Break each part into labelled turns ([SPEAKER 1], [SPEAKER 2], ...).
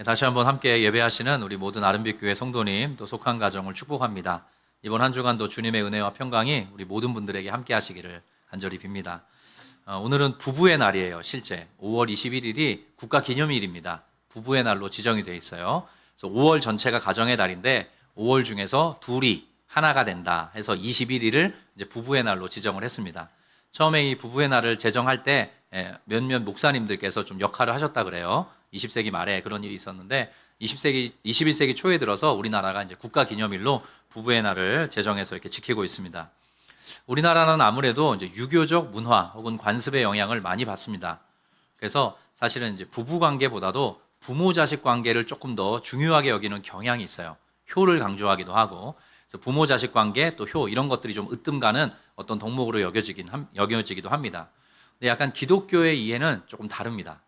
[SPEAKER 1] 다시 한번 함께 예배하시는 우리 모든 아름빛 교회 성도님 또 속한 가정을 축복합니다. 이번 한 주간도 주님의 은혜와 평강이 우리 모든 분들에게 함께 하시기를 간절히 빕니다. 오늘은 부부의 날이에요. 실제 5월 21일이 국가기념일입니다. 부부의 날로 지정이 되어 있어요. 그래서 5월 전체가 가정의 달인데 5월 중에서 둘이 하나가 된다 해서 21일을 이제 부부의 날로 지정을 했습니다. 처음에 이 부부의 날을 제정할 때 몇몇 목사님들께서 좀 역할을 하셨다 그래요. 20세기 말에 그런 일이 있었는데 21세기 초에 들어서 우리나라가 이제 국가기념일로 부부의 날을 제정해서 이렇게 지키고 있습니다. 우리나라는 아무래도 이제 유교적 문화 혹은 관습의 영향을 많이 받습니다. 그래서 사실은 이제 부부 관계보다도 부모 자식 관계를 조금 더 중요하게 여기는 경향이 있어요. 효를 강조하기도 하고, 그래서 부모 자식 관계 또 효 이런 것들이 좀 으뜸 가는 어떤 덕목으로 여겨지기도 합니다. 근데 약간 기독교의 이해는 조금 다릅니다.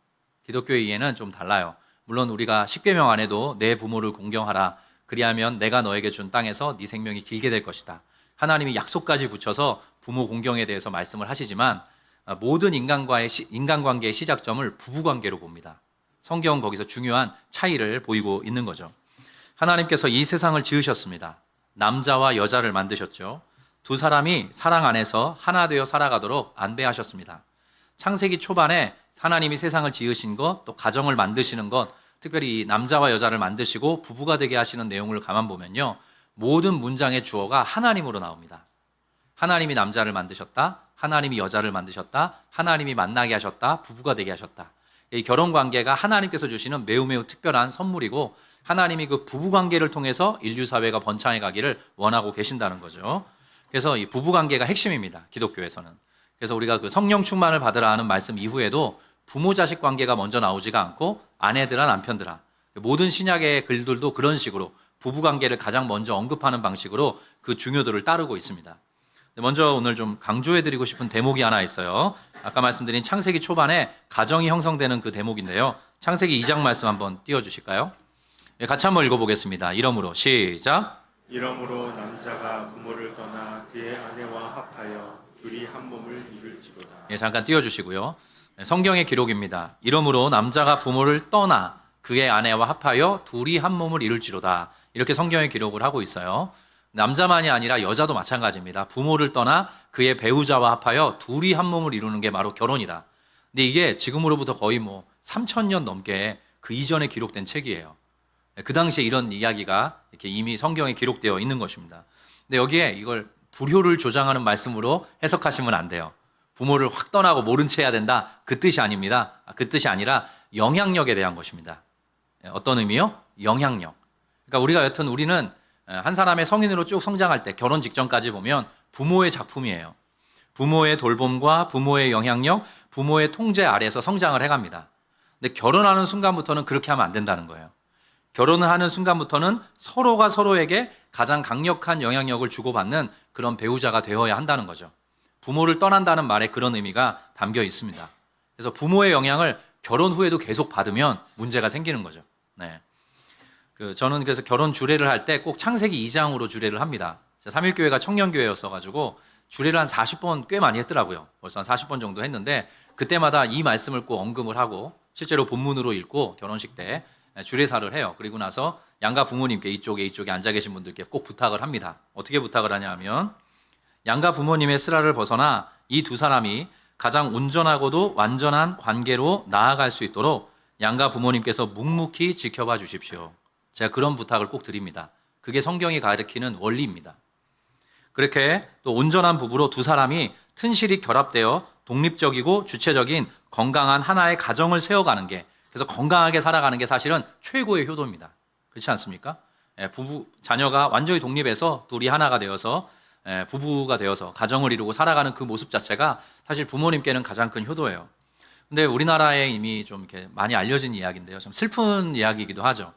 [SPEAKER 1] 기독교의 이해는 좀 달라요. 물론 우리가 십계명 안에도 내 부모를 공경하라. 그리하면 내가 너에게 준 땅에서 네 생명이 길게 될 것이다. 하나님이 약속까지 붙여서 부모 공경에 대해서 말씀을 하시지만 모든 인간관계의 시작점을 부부관계로 봅니다. 성경은 거기서 중요한 차이를 보이고 있는 거죠. 하나님께서 이 세상을 지으셨습니다. 남자와 여자를 만드셨죠. 두 사람이 사랑 안에서 하나 되어 살아가도록 안배하셨습니다. 창세기 초반에 하나님이 세상을 지으신 것, 또 가정을 만드시는 것, 특별히 남자와 여자를 만드시고 부부가 되게 하시는 내용을 가만 보면요. 모든 문장의 주어가 하나님으로 나옵니다. 하나님이 남자를 만드셨다, 하나님이 여자를 만드셨다, 하나님이 만나게 하셨다, 부부가 되게 하셨다. 이 결혼 관계가 하나님께서 주시는 매우 특별한 선물이고 하나님이 그 부부 관계를 통해서 인류 사회가 번창해 가기를 원하고 계신다는 거죠. 그래서 이 부부 관계가 핵심입니다. 기독교에서는. 그래서 우리가 그 성령 충만을 받으라 하는 말씀 이후에도 부모 자식 관계가 먼저 나오지가 않고 아내들아 남편들아 모든 신약의 글들도 그런 식으로 부부 관계를 가장 먼저 언급하는 방식으로 그 중요도를 따르고 있습니다. 먼저 오늘 좀 강조해드리고 싶은 대목이 하나 있어요. 아까 말씀드린 창세기 초반에 가정이 형성되는 그 대목인데요. 창세기 2장 말씀 한번 띄워주실까요? 같이 한번 읽어보겠습니다. 이러므로 시작.
[SPEAKER 2] 이러므로 남자가 부모를 떠나 그의 아내와 합하여 둘이 한 몸을 이룰지로다.
[SPEAKER 1] 잠깐 띄워주시고요. 성경의 기록입니다. 이러므로 남자가 부모를 떠나 그의 아내와 합하여 둘이 한 몸을 이룰지로다. 이렇게 성경의 기록을 하고 있어요. 남자만이 아니라 여자도 마찬가지입니다. 부모를 떠나 그의 배우자와 합하여 둘이 한 몸을 이루는 게 바로 결혼이다. 근데 이게 지금으로부터 거의 3,000년 넘게 그 이전에 기록된 책이에요. 그 당시에 이런 이야기가 이렇게 이미 성경에 기록되어 있는 것입니다. 근데 여기에 이걸 불효를 조장하는 말씀으로 해석하시면 안 돼요. 부모를 확 떠나고 모른 채 해야 된다. 그 뜻이 아닙니다. 그 뜻이 아니라 영향력에 대한 것입니다. 어떤 의미요? 영향력. 그러니까 우리는 한 사람의 성인으로 쭉 성장할 때 결혼 직전까지 보면 부모의 작품이에요. 부모의 돌봄과 부모의 영향력, 부모의 통제 아래에서 성장을 해갑니다. 근데 결혼하는 순간부터는 그렇게 하면 안 된다는 거예요. 결혼을 하는 순간부터는 서로가 서로에게 가장 강력한 영향력을 주고받는 그런 배우자가 되어야 한다는 거죠. 부모를 떠난다는 말에 그런 의미가 담겨 있습니다. 그래서 부모의 영향을 결혼 후에도 계속 받으면 문제가 생기는 거죠. 네. 저는 그래서 결혼 주례를 할 때 꼭 창세기 2장으로 주례를 합니다. 삼일교회가 청년교회였어가지고 주례를 한 40번 꽤 많이 했더라고요. 벌써 한 40번 정도 했는데 그때마다 이 말씀을 꼭 언급을 하고 실제로 본문으로 읽고 결혼식 때 주례사를 해요. 그리고 나서 양가 부모님께 이쪽에 앉아 계신 분들께 꼭 부탁을 합니다. 어떻게 부탁을 하냐 하면 양가 부모님의 쓰라를 벗어나 이 두 사람이 가장 온전하고도 완전한 관계로 나아갈 수 있도록 양가 부모님께서 묵묵히 지켜봐 주십시오. 제가 그런 부탁을 꼭 드립니다. 그게 성경이 가르치는 원리입니다. 그렇게 또 온전한 부부로 두 사람이 튼실히 결합되어 독립적이고 주체적인 건강한 하나의 가정을 세워가는 게 그래서 건강하게 살아가는 게 사실은 최고의 효도입니다. 그렇지 않습니까? 자녀가 완전히 독립해서 둘이 하나가 되어서 부부가 되어서 가정을 이루고 살아가는 그 모습 자체가 사실 부모님께는 가장 큰 효도예요. 근데 우리나라에 이미 좀 이렇게 많이 알려진 이야기인데요. 좀 슬픈 이야기이기도 하죠.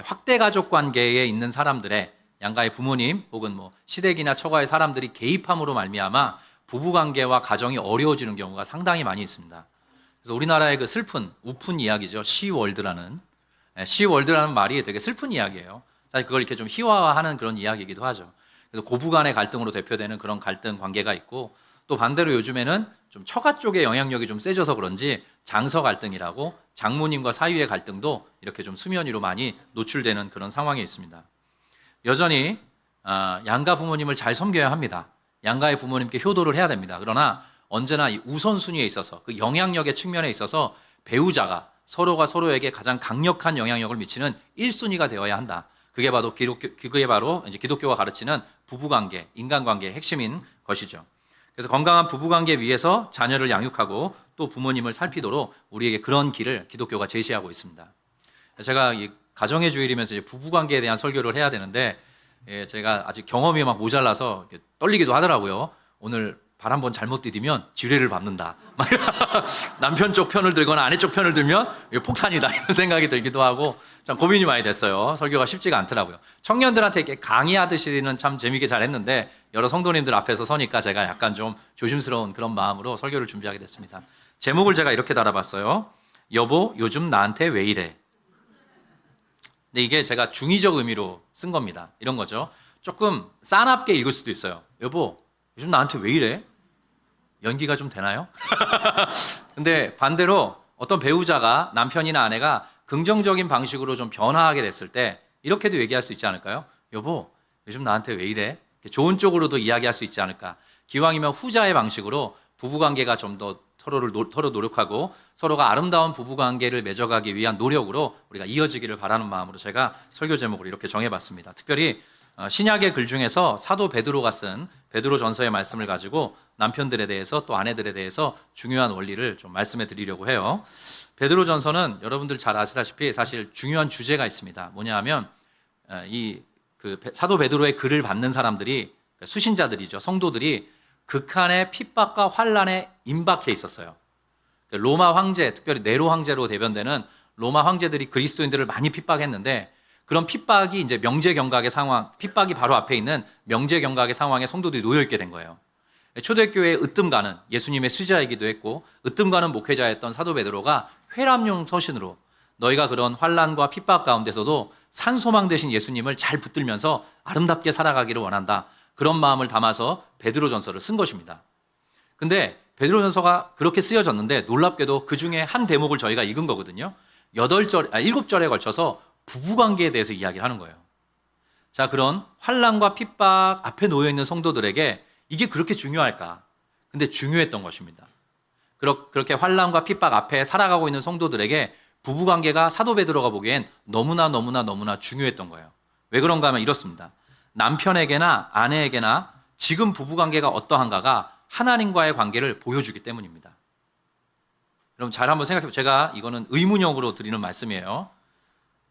[SPEAKER 1] 확대 가족 관계에 있는 사람들의 양가의 부모님 혹은 시댁이나 처가의 사람들이 개입함으로 말미암아 부부 관계와 가정이 어려워지는 경우가 상당히 많이 있습니다. 그래서 우리나라의 그 슬픈 우픈 이야기죠. 시월드라는 말이 되게 슬픈 이야기예요. 사실 그걸 이렇게 좀 희화화하는 그런 이야기이기도 하죠. 그래서 고부 간의 갈등으로 대표되는 그런 갈등 관계가 있고 또 반대로 요즘에는 좀 처가 쪽의 영향력이 좀 세져서 그런지 장서 갈등이라고 장모님과 사위의 갈등도 이렇게 좀 수면 위로 많이 노출되는 그런 상황에 있습니다. 여전히 양가 부모님을 잘 섬겨야 합니다. 양가의 부모님께 효도를 해야 됩니다. 그러나 언제나 이 우선순위에 있어서 그 영향력의 측면에 있어서 배우자가 서로가 서로에게 가장 강력한 영향력을 미치는 1순위가 되어야 한다. 그게 바로 이제 기독교가 가르치는 부부관계, 인간관계의 핵심인 것이죠. 그래서 건강한 부부관계 위에서 자녀를 양육하고 또 부모님을 살피도록 우리에게 그런 길을 기독교가 제시하고 있습니다. 제가 이 가정의 주일이면서 이제 부부관계에 대한 설교를 해야 되는데 제가 아직 경험이 막 모자라서 떨리기도 하더라고요. 오늘 발 한번 잘못 디디면 지뢰를 밟는다. 남편 쪽 편을 들거나 아내 쪽 편을 들면 폭탄이다 이런 생각이 들기도 하고 참 고민이 많이 됐어요. 설교가 쉽지가 않더라고요. 청년들한테 이렇게 강의하듯이는 참 재미있게 잘했는데 여러 성도님들 앞에서 서니까 제가 약간 좀 조심스러운 그런 마음으로 설교를 준비하게 됐습니다. 제목을 제가 이렇게 달아봤어요. 여보, 요즘 나한테 왜 이래? 근데 이게 제가 중의적 의미로 쓴 겁니다. 이런 거죠. 조금 싸납게 읽을 수도 있어요. 여보, 요즘 나한테 왜 이래? 연기가 좀 되나요? 근데 반대로 어떤 배우자가 남편이나 아내가 긍정적인 방식으로 좀 변화하게 됐을 때 이렇게도 얘기할 수 있지 않을까요? 여보, 요즘 나한테 왜 이래? 좋은 쪽으로도 이야기할 수 있지 않을까? 기왕이면 후자의 방식으로 부부관계가 좀 더 서로 노력하고 서로가 아름다운 부부관계를 맺어가기 위한 노력으로 우리가 이어지기를 바라는 마음으로 제가 설교 제목을 이렇게 정해봤습니다. 특별히 신약의 글 중에서 사도 베드로가 쓴 베드로 전서의 말씀을 가지고 남편들에 대해서 또 아내들에 대해서 중요한 원리를 좀 말씀해 드리려고 해요. 베드로 전서는 여러분들 잘 아시다시피 사실 중요한 주제가 있습니다. 뭐냐 하면 사도 베드로의 글을 받는 사람들이 수신자들이죠. 성도들이 극한의 핍박과 환란에 임박해 있었어요. 로마 황제, 특별히 네로 황제로 대변되는 로마 황제들이 그리스도인들을 많이 핍박했는데 그런 핍박이 이제 명제 경각의 상황, 핍박이 바로 앞에 있는 명제 경각의 상황에 성도들이 놓여 있게 된 거예요. 초대교회의 으뜸가는 예수님의 수자이기도 했고 으뜸가는 목회자였던 사도 베드로가 회람용 서신으로 너희가 그런 환란과 핍박 가운데서도 산소망 되신 예수님을 잘 붙들면서 아름답게 살아가기를 원한다. 그런 마음을 담아서 베드로전서를 쓴 것입니다. 근데 베드로전서가 그렇게 쓰여졌는데 놀랍게도 그 중에 한 대목을 저희가 읽은 거거든요. 7절에 걸쳐서 부부관계에 대해서 이야기를 하는 거예요. 자, 그런 환란과 핍박 앞에 놓여 있는 성도들에게 이게 그렇게 중요할까? 근데 중요했던 것입니다. 그렇게 환란과 핍박 앞에 살아가고 있는 성도들에게 부부관계가 사도 베드로가 보기엔 너무나 중요했던 거예요. 왜 그런가 하면 이렇습니다. 남편에게나 아내에게나 지금 부부관계가 어떠한가가 하나님과의 관계를 보여주기 때문입니다. 여러분 잘 한번 생각해 보세요. 제가 이거는 의문형으로 드리는 말씀이에요.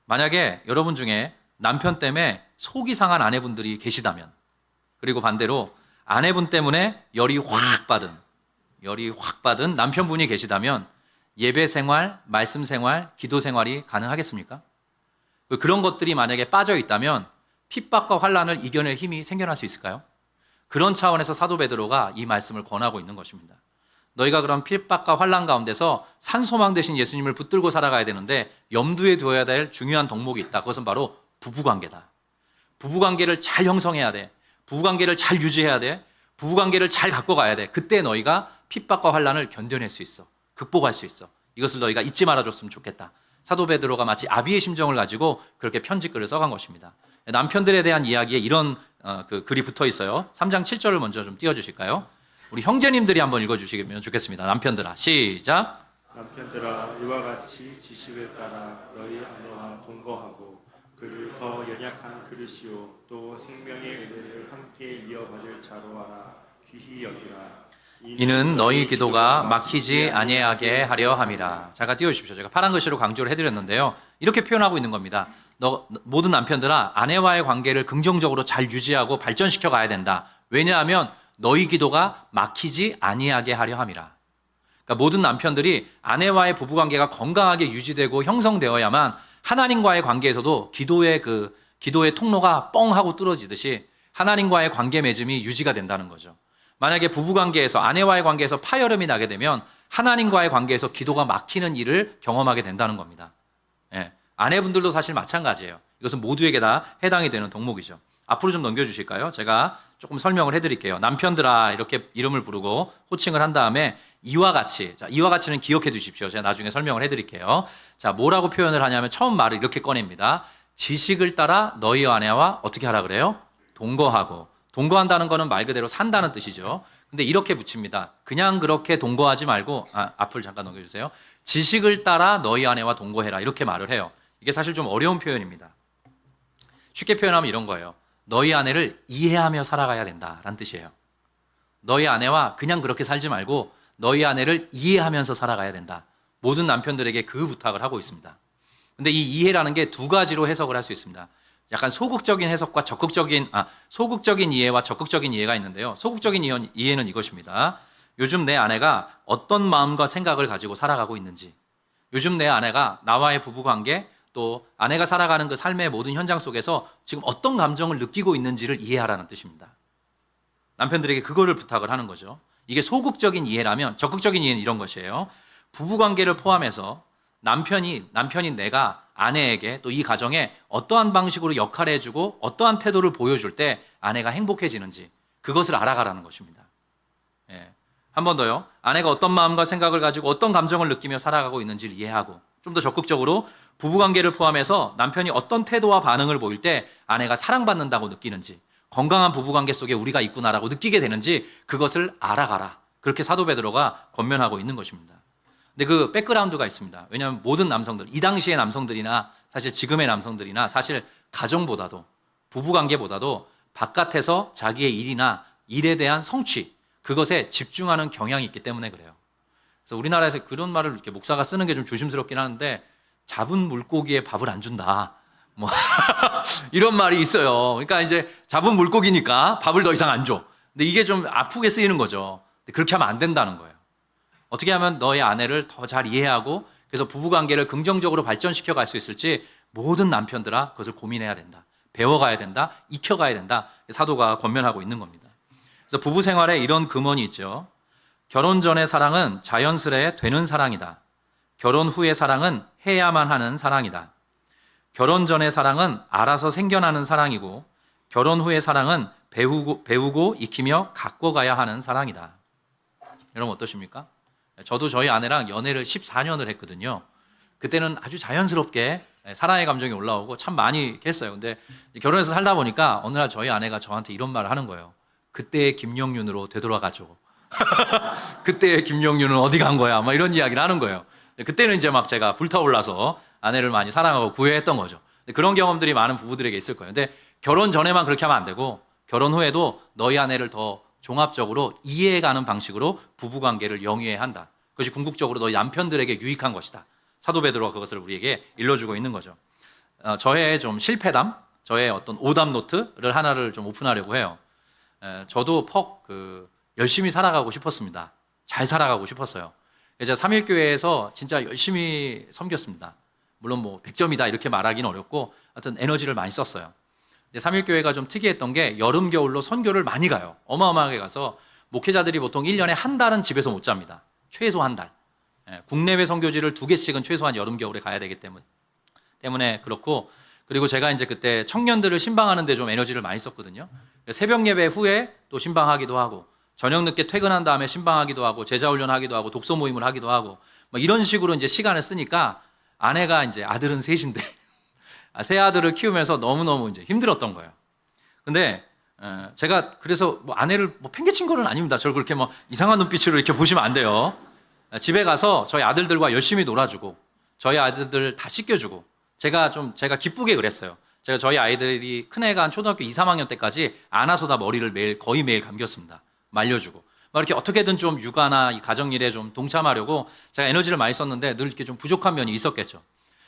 [SPEAKER 1] 만약에 여러분 중에 남편 때문에 속이 상한 아내분들이 계시다면, 그리고 반대로 아내분 때문에 열이 확 받은 남편분이 계시다면 예배 생활, 말씀 생활, 기도 생활이 가능하겠습니까? 그런 것들이 만약에 빠져 있다면 핍박과 환란을 이겨낼 힘이 생겨날 수 있을까요? 그런 차원에서 사도 베드로가 이 말씀을 권하고 있는 것입니다. 너희가 그런 핍박과 환란 가운데서 산소망 되신 예수님을 붙들고 살아가야 되는데 염두에 두어야 될 중요한 덕목이 있다. 그것은 바로 부부관계다. 부부관계를 잘 형성해야 돼. 부부관계를 잘 유지해야 돼. 부부관계를 잘 갖고 가야 돼. 그때 너희가 핍박과 환란을 견뎌낼 수 있어. 극복할 수 있어. 이것을 너희가 잊지 말아줬으면 좋겠다. 사도 베드로가 마치 아비의 심정을 가지고 그렇게 편지글을 써간 것입니다. 남편들에 대한 이야기에 이런 글이 붙어 있어요. 3장 7절을 먼저 좀 띄워주실까요? 우리 형제님들이 한번 읽어주시면 좋겠습니다. 남편들아, 시작.
[SPEAKER 2] 남편들아, 이와 같이 지식을 따라 너희 아내와 동거하고 그를 더 연약한 그릇이요 또 생명의 은혜를 함께 이어받을 자로 하라. 귀히 여기라.
[SPEAKER 1] 이는 너희 기도가 막히지 아니하게 하려 함이라. 잠깐 띄워주십시오. 제가 파란 글씨로 강조를 해드렸는데요. 이렇게 표현하고 있는 겁니다. 모든 남편들아, 아내와의 관계를 긍정적으로 잘 유지하고 발전시켜 가야 된다. 왜냐하면 너희 기도가 막히지 아니하게 하려 함이라. 그러니까 모든 남편들이 아내와의 부부관계가 건강하게 유지되고 형성되어야만 하나님과의 관계에서도 기도의 통로가 뻥 하고 뚫어지듯이 하나님과의 관계 맺음이 유지가 된다는 거죠. 만약에 부부관계에서 아내와의 관계에서 파열음이 나게 되면 하나님과의 관계에서 기도가 막히는 일을 경험하게 된다는 겁니다. 예, 아내분들도 사실 마찬가지예요. 이것은 모두에게 다 해당이 되는 덕목이죠. 앞으로 좀 넘겨주실까요? 제가 조금 설명을 해드릴게요. 남편들아 이렇게 이름을 부르고 호칭을 한 다음에 이와 같이, 자, 이와 같이는 기억해 두십시오. 제가 나중에 설명을 해드릴게요. 자, 뭐라고 표현을 하냐면 처음 말을 이렇게 꺼냅니다. 지식을 따라 너희 아내와 어떻게 하라 그래요? 동거하고. 동거한다는 거는 말 그대로 산다는 뜻이죠. 근데 이렇게 붙입니다. 그냥 그렇게 동거하지 말고, 앞을 잠깐 넘겨주세요. 지식을 따라 너희 아내와 동거해라. 이렇게 말을 해요. 이게 사실 좀 어려운 표현입니다. 쉽게 표현하면 이런 거예요. 너희 아내를 이해하며 살아가야 된다라는 뜻이에요. 너희 아내와 그냥 그렇게 살지 말고 너희 아내를 이해하면서 살아가야 된다. 모든 남편들에게 그 부탁을 하고 있습니다. 근데 이 이해라는 게 두 가지로 해석을 할 수 있습니다. 약간 소극적인 해석과 소극적인 이해와 적극적인 이해가 있는데요. 소극적인 이해는 이것입니다. 요즘 내 아내가 어떤 마음과 생각을 가지고 살아가고 있는지, 요즘 내 아내가 나와의 부부관계, 또 아내가 살아가는 그 삶의 모든 현장 속에서 지금 어떤 감정을 느끼고 있는지를 이해하라는 뜻입니다. 남편들에게 그거를 부탁을 하는 거죠. 이게 소극적인 이해라면 적극적인 이해는 이런 것이에요. 부부관계를 포함해서 남편인 내가 아내에게 또 이 가정에 어떠한 방식으로 역할을 해주고 어떠한 태도를 보여줄 때 아내가 행복해지는지 그것을 알아가라는 것입니다. 예. 한 번 더요. 아내가 어떤 마음과 생각을 가지고 어떤 감정을 느끼며 살아가고 있는지를 이해하고 좀 더 적극적으로 부부관계를 포함해서 남편이 어떤 태도와 반응을 보일 때 아내가 사랑받는다고 느끼는지, 건강한 부부관계 속에 우리가 있구나라고 느끼게 되는지 그것을 알아가라. 그렇게 사도 베드로가 권면하고 있는 것입니다. 근데 그 백그라운드가 있습니다. 왜냐하면 모든 남성들, 이 당시의 남성들이나 사실 지금의 남성들이나 사실 가정보다도 부부관계보다도 바깥에서 자기의 일이나 일에 대한 성취, 그것에 집중하는 경향이 있기 때문에 그래요. 그래서 우리나라에서 그런 말을 이렇게 목사가 쓰는 게 좀 조심스럽긴 하는데 잡은 물고기에 밥을 안 준다. 뭐 이런 말이 있어요. 그러니까 이제 잡은 물고기니까 밥을 더 이상 안 줘. 근데 이게 좀 아프게 쓰이는 거죠. 근데 그렇게 하면 안 된다는 거예요. 어떻게 하면 너의 아내를 더 잘 이해하고 그래서 부부관계를 긍정적으로 발전시켜 갈 수 있을지 모든 남편들아 그것을 고민해야 된다. 배워가야 된다. 익혀가야 된다. 사도가 권면하고 있는 겁니다. 그래서 부부 생활에 이런 금원이 있죠. 결혼 전의 사랑은 자연스레 되는 사랑이다. 결혼 후의 사랑은 해야만 하는 사랑이다. 결혼 전의 사랑은 알아서 생겨나는 사랑이고 결혼 후의 사랑은 배우고 익히며 갖고 가야 하는 사랑이다. 여러분 어떠십니까? 저도 저희 아내랑 연애를 14년을 했거든요. 그때는 아주 자연스럽게 사랑의 감정이 올라오고 참 많이 했어요. 근데 결혼해서 살다 보니까 어느 날 저희 아내가 저한테 이런 말을 하는 거예요. 그때의 김영윤으로 되돌아가죠. 그때의 김영윤은 어디 간 거야? 막 이런 이야기를 하는 거예요. 그때는 이제 막 제가 불타올라서 아내를 많이 사랑하고 구애했던 거죠. 그런 경험들이 많은 부부들에게 있을 거예요. 근데 결혼 전에만 그렇게 하면 안 되고 결혼 후에도 너희 아내를 더 종합적으로 이해해가는 방식으로 부부관계를 영위해야 한다. 그것이 궁극적으로 너희 남편들에게 유익한 것이다. 사도 베드로가 그것을 우리에게 일러주고 있는 거죠. 저의 좀 실패담, 저의 어떤 오답 노트를 하나를 좀 오픈하려고 해요. 저도 열심히 살아가고 싶었습니다. 잘 살아가고 싶었어요. 제가 삼일교회에서 진짜 열심히 섬겼습니다. 물론 뭐 100점이다 이렇게 말하기는 어렵고 하여튼 에너지를 많이 썼어요. 근데 삼일교회가 좀 특이했던 게 여름 겨울로 선교를 많이 가요. 어마어마하게 가서 목회자들이 보통 1년에 한 달은 집에서 못 잡니다. 최소 한 달. 국내외 선교지를 2개씩은 최소한 여름 겨울에 가야 되기 때문에 그렇고 그리고 제가 이제 그때 청년들을 신방하는 데 좀 에너지를 많이 썼거든요. 새벽 예배 후에 또 신방하기도 하고 저녁 늦게 퇴근한 다음에 신방하기도 하고 제자 훈련하기도 하고 독서 모임을 하기도 하고 뭐 이런 식으로 이제 시간을 쓰니까 아내가 이제 아들은 셋인데 세 아들을 키우면서 너무너무 이제 힘들었던 거예요. 근데 제가 그래서 뭐 아내를 뭐 팽개친 거는 아닙니다. 저를 그렇게 뭐 이상한 눈빛으로 이렇게 보시면 안 돼요. 집에 가서 저희 아들들과 열심히 놀아주고 저희 아들들 다 씻겨주고 제가 기쁘게 그랬어요. 제가 저희 아이들이 큰애가 한 초등학교 2, 3학년 때까지 안아서 다 머리를 거의 매일 감겼습니다. 말려주고 막 이렇게 어떻게든 좀 육아나 이 가정일에 좀 동참하려고 제가 에너지를 많이 썼는데 늘 이렇게 좀 부족한 면이 있었겠죠.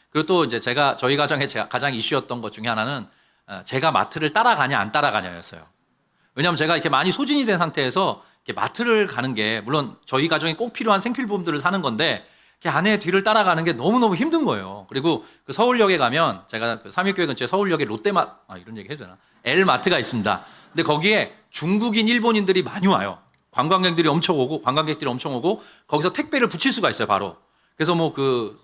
[SPEAKER 1] 그리고 또 이제 저희 가정의 가장 이슈였던 것 중에 하나는 제가 마트를 따라가냐 안 따라가냐였어요. 왜냐하면 제가 이렇게 많이 소진이 된 상태에서 이렇게 마트를 가는 게 물론 저희 가정에 꼭 필요한 생필품들을 사는 건데 아내 뒤를 따라가는 게 너무너무 힘든 거예요. 그리고 그 서울역에 가면 제가 그 삼일교회 근처에 서울역에 이런 얘기 해도 되나? L마트가 있습니다. 근데 거기에 중국인, 일본인들이 많이 와요. 관광객들이 엄청 오고 거기서 택배를 붙일 수가 있어요, 바로. 그래서 뭐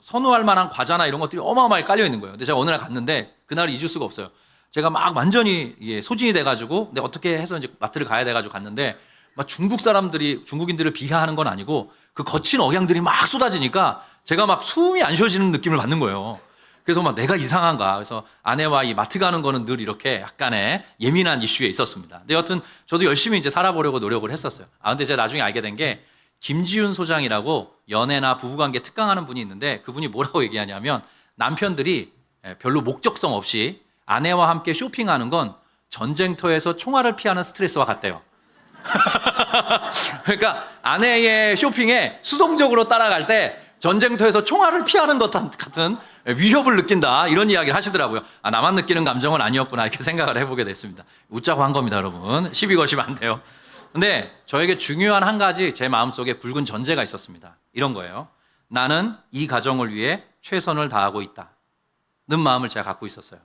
[SPEAKER 1] 선호할 만한 과자나 이런 것들이 어마어마하게 깔려 있는 거예요. 근데 제가 어느 날 갔는데 그날 잊을 수가 없어요. 제가 막 완전히 소진이 돼가지고 근데 어떻게 해서 이제 마트를 가야 돼가지고 갔는데 막 중국인들을 비하하는 건 아니고 그 거친 억양들이 막 쏟아지니까 제가 막 숨이 안 쉬어지는 느낌을 받는 거예요. 그래서 막 내가 이상한가. 그래서 아내와 이 마트 가는 거는 늘 이렇게 약간의 예민한 이슈에 있었습니다. 근데 여튼 저도 열심히 이제 살아보려고 노력을 했었어요. 근데 제가 나중에 알게 된 게 김지훈 소장이라고 연애나 부부관계 특강하는 분이 있는데 그분이 뭐라고 얘기하냐면 남편들이 별로 목적성 없이 아내와 함께 쇼핑하는 건 전쟁터에서 총알을 피하는 스트레스와 같대요. 그러니까 아내의 쇼핑에 수동적으로 따라갈 때 전쟁터에서 총알을 피하는 것 같은 위협을 느낀다 이런 이야기를 하시더라고요. 나만 느끼는 감정은 아니었구나 이렇게 생각을 해보게 됐습니다. 웃자고 한 겁니다, 여러분. 시비 거시면 안 돼요. 근데 저에게 중요한 한 가지 제 마음속에 굵은 전제가 있었습니다. 이런 거예요. 나는 이 가정을 위해 최선을 다하고 있다 는 마음을 제가 갖고 있었어요.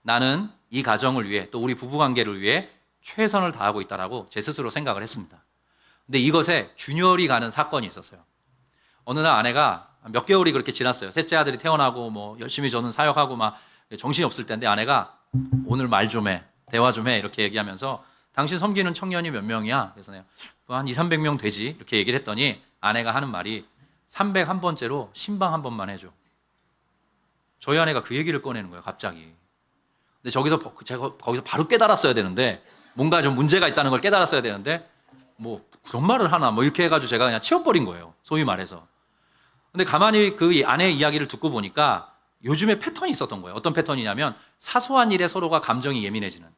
[SPEAKER 1] 나는 이 가정을 위해 또 우리 부부관계를 위해 최선을 다하고 있다라고 제 스스로 생각을 했습니다. 근데 이것에 균열이 가는 사건이 있었어요. 어느 날 아내가 몇 개월이 그렇게 지났어요. 셋째 아들이 태어나고 뭐 열심히 저는 사역하고 막 정신이 없을 때인데 아내가 오늘 말 좀 해, 대화 좀 해 이렇게 얘기하면서 당신 섬기는 청년이 몇 명이야? 그래서 내가 한 200~300명 되지 이렇게 얘기를 했더니 아내가 하는 말이 301번째로 신방 한 번만 해줘. 저희 아내가 그 얘기를 꺼내는 거예요, 갑자기. 근데 제가 거기서 바로 깨달았어야 되는데 뭔가 좀 문제가 있다는 걸 깨달았어야 되는데 뭐 그런 말을 하나 뭐 이렇게 해가지고 제가 그냥 치워버린 거예요, 소위 말해서. 근데 가만히 그 아내의 이야기를 듣고 보니까 요즘에 패턴이 있었던 거예요. 어떤 패턴이냐면 사소한 일에 서로가 감정이 예민해지는,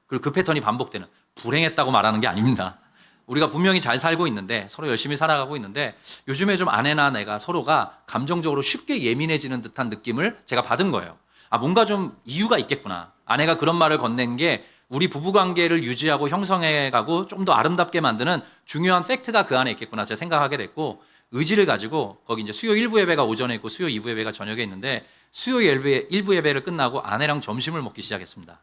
[SPEAKER 1] 그리고 그 패턴이 반복되는. 불행했다고 말하는 게 아닙니다. 우리가 분명히 잘 살고 있는데 서로 열심히 살아가고 있는데 요즘에 좀 아내나 내가 서로가 감정적으로 쉽게 예민해지는 듯한 느낌을 제가 받은 거예요. 뭔가 좀 이유가 있겠구나. 아내가 그런 말을 건넨 게 우리 부부관계를 유지하고 형성해가고 좀 더 아름답게 만드는 중요한 팩트가 그 안에 있겠구나 제가 생각하게 됐고, 의지를 가지고 거기 이제 수요 1부 예배가 오전에 있고 수요 2부 예배가 저녁에 있는데 수요 1부 예배를 끝나고 아내랑 점심을 먹기 시작했습니다.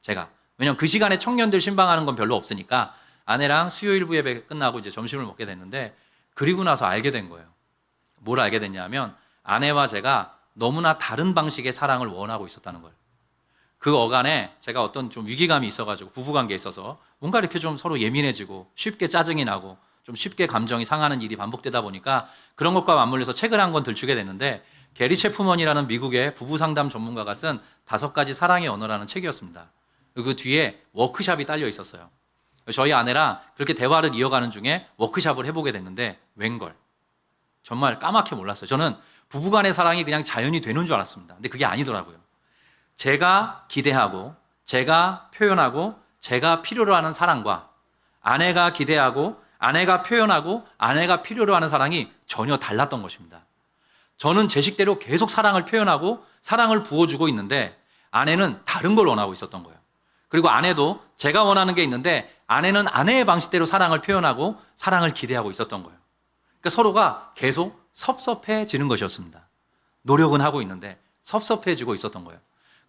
[SPEAKER 1] 제가. 왜냐면 그 시간에 청년들 신방하는 건 별로 없으니까 아내랑 수요 1부 예배 끝나고 이제 점심을 먹게 됐는데, 그리고 나서 알게 된 거예요. 뭘 알게 됐냐면 아내와 제가 너무나 다른 방식의 사랑을 원하고 있었다는 거예요. 그 어간에 제가 어떤 좀 위기감이 있어가지고 부부관계에 있어서 뭔가 이렇게 좀 서로 예민해지고 쉽게 짜증이 나고 좀 쉽게 감정이 상하는 일이 반복되다 보니까 그런 것과 맞물려서 책을 한 권 들추게 됐는데 게리 체프먼이라는 미국의 부부 상담 전문가가 쓴 5가지 사랑의 언어라는 책이었습니다. 그 뒤에 워크샵이 딸려 있었어요. 저희 아내랑 그렇게 대화를 이어가는 중에 워크샵을 해보게 됐는데 웬걸 정말 까맣게 몰랐어요. 저는 부부간의 사랑이 그냥 자연이 되는 줄 알았습니다. 근데 그게 아니더라고요. 제가 기대하고 제가 표현하고 제가 필요로 하는 사랑과 아내가 기대하고 아내가 표현하고 아내가 필요로 하는 사랑이 전혀 달랐던 것입니다. 저는 제 식대로 계속 사랑을 표현하고 사랑을 부어주고 있는데 아내는 다른 걸 원하고 있었던 거예요. 그리고 아내도 제가 원하는 게 있는데 아내는 아내의 방식대로 사랑을 표현하고 사랑을 기대하고 있었던 거예요. 그러니까 서로가 계속 섭섭해지는 것이었습니다. 노력은 하고 있는데 섭섭해지고 있었던 거예요.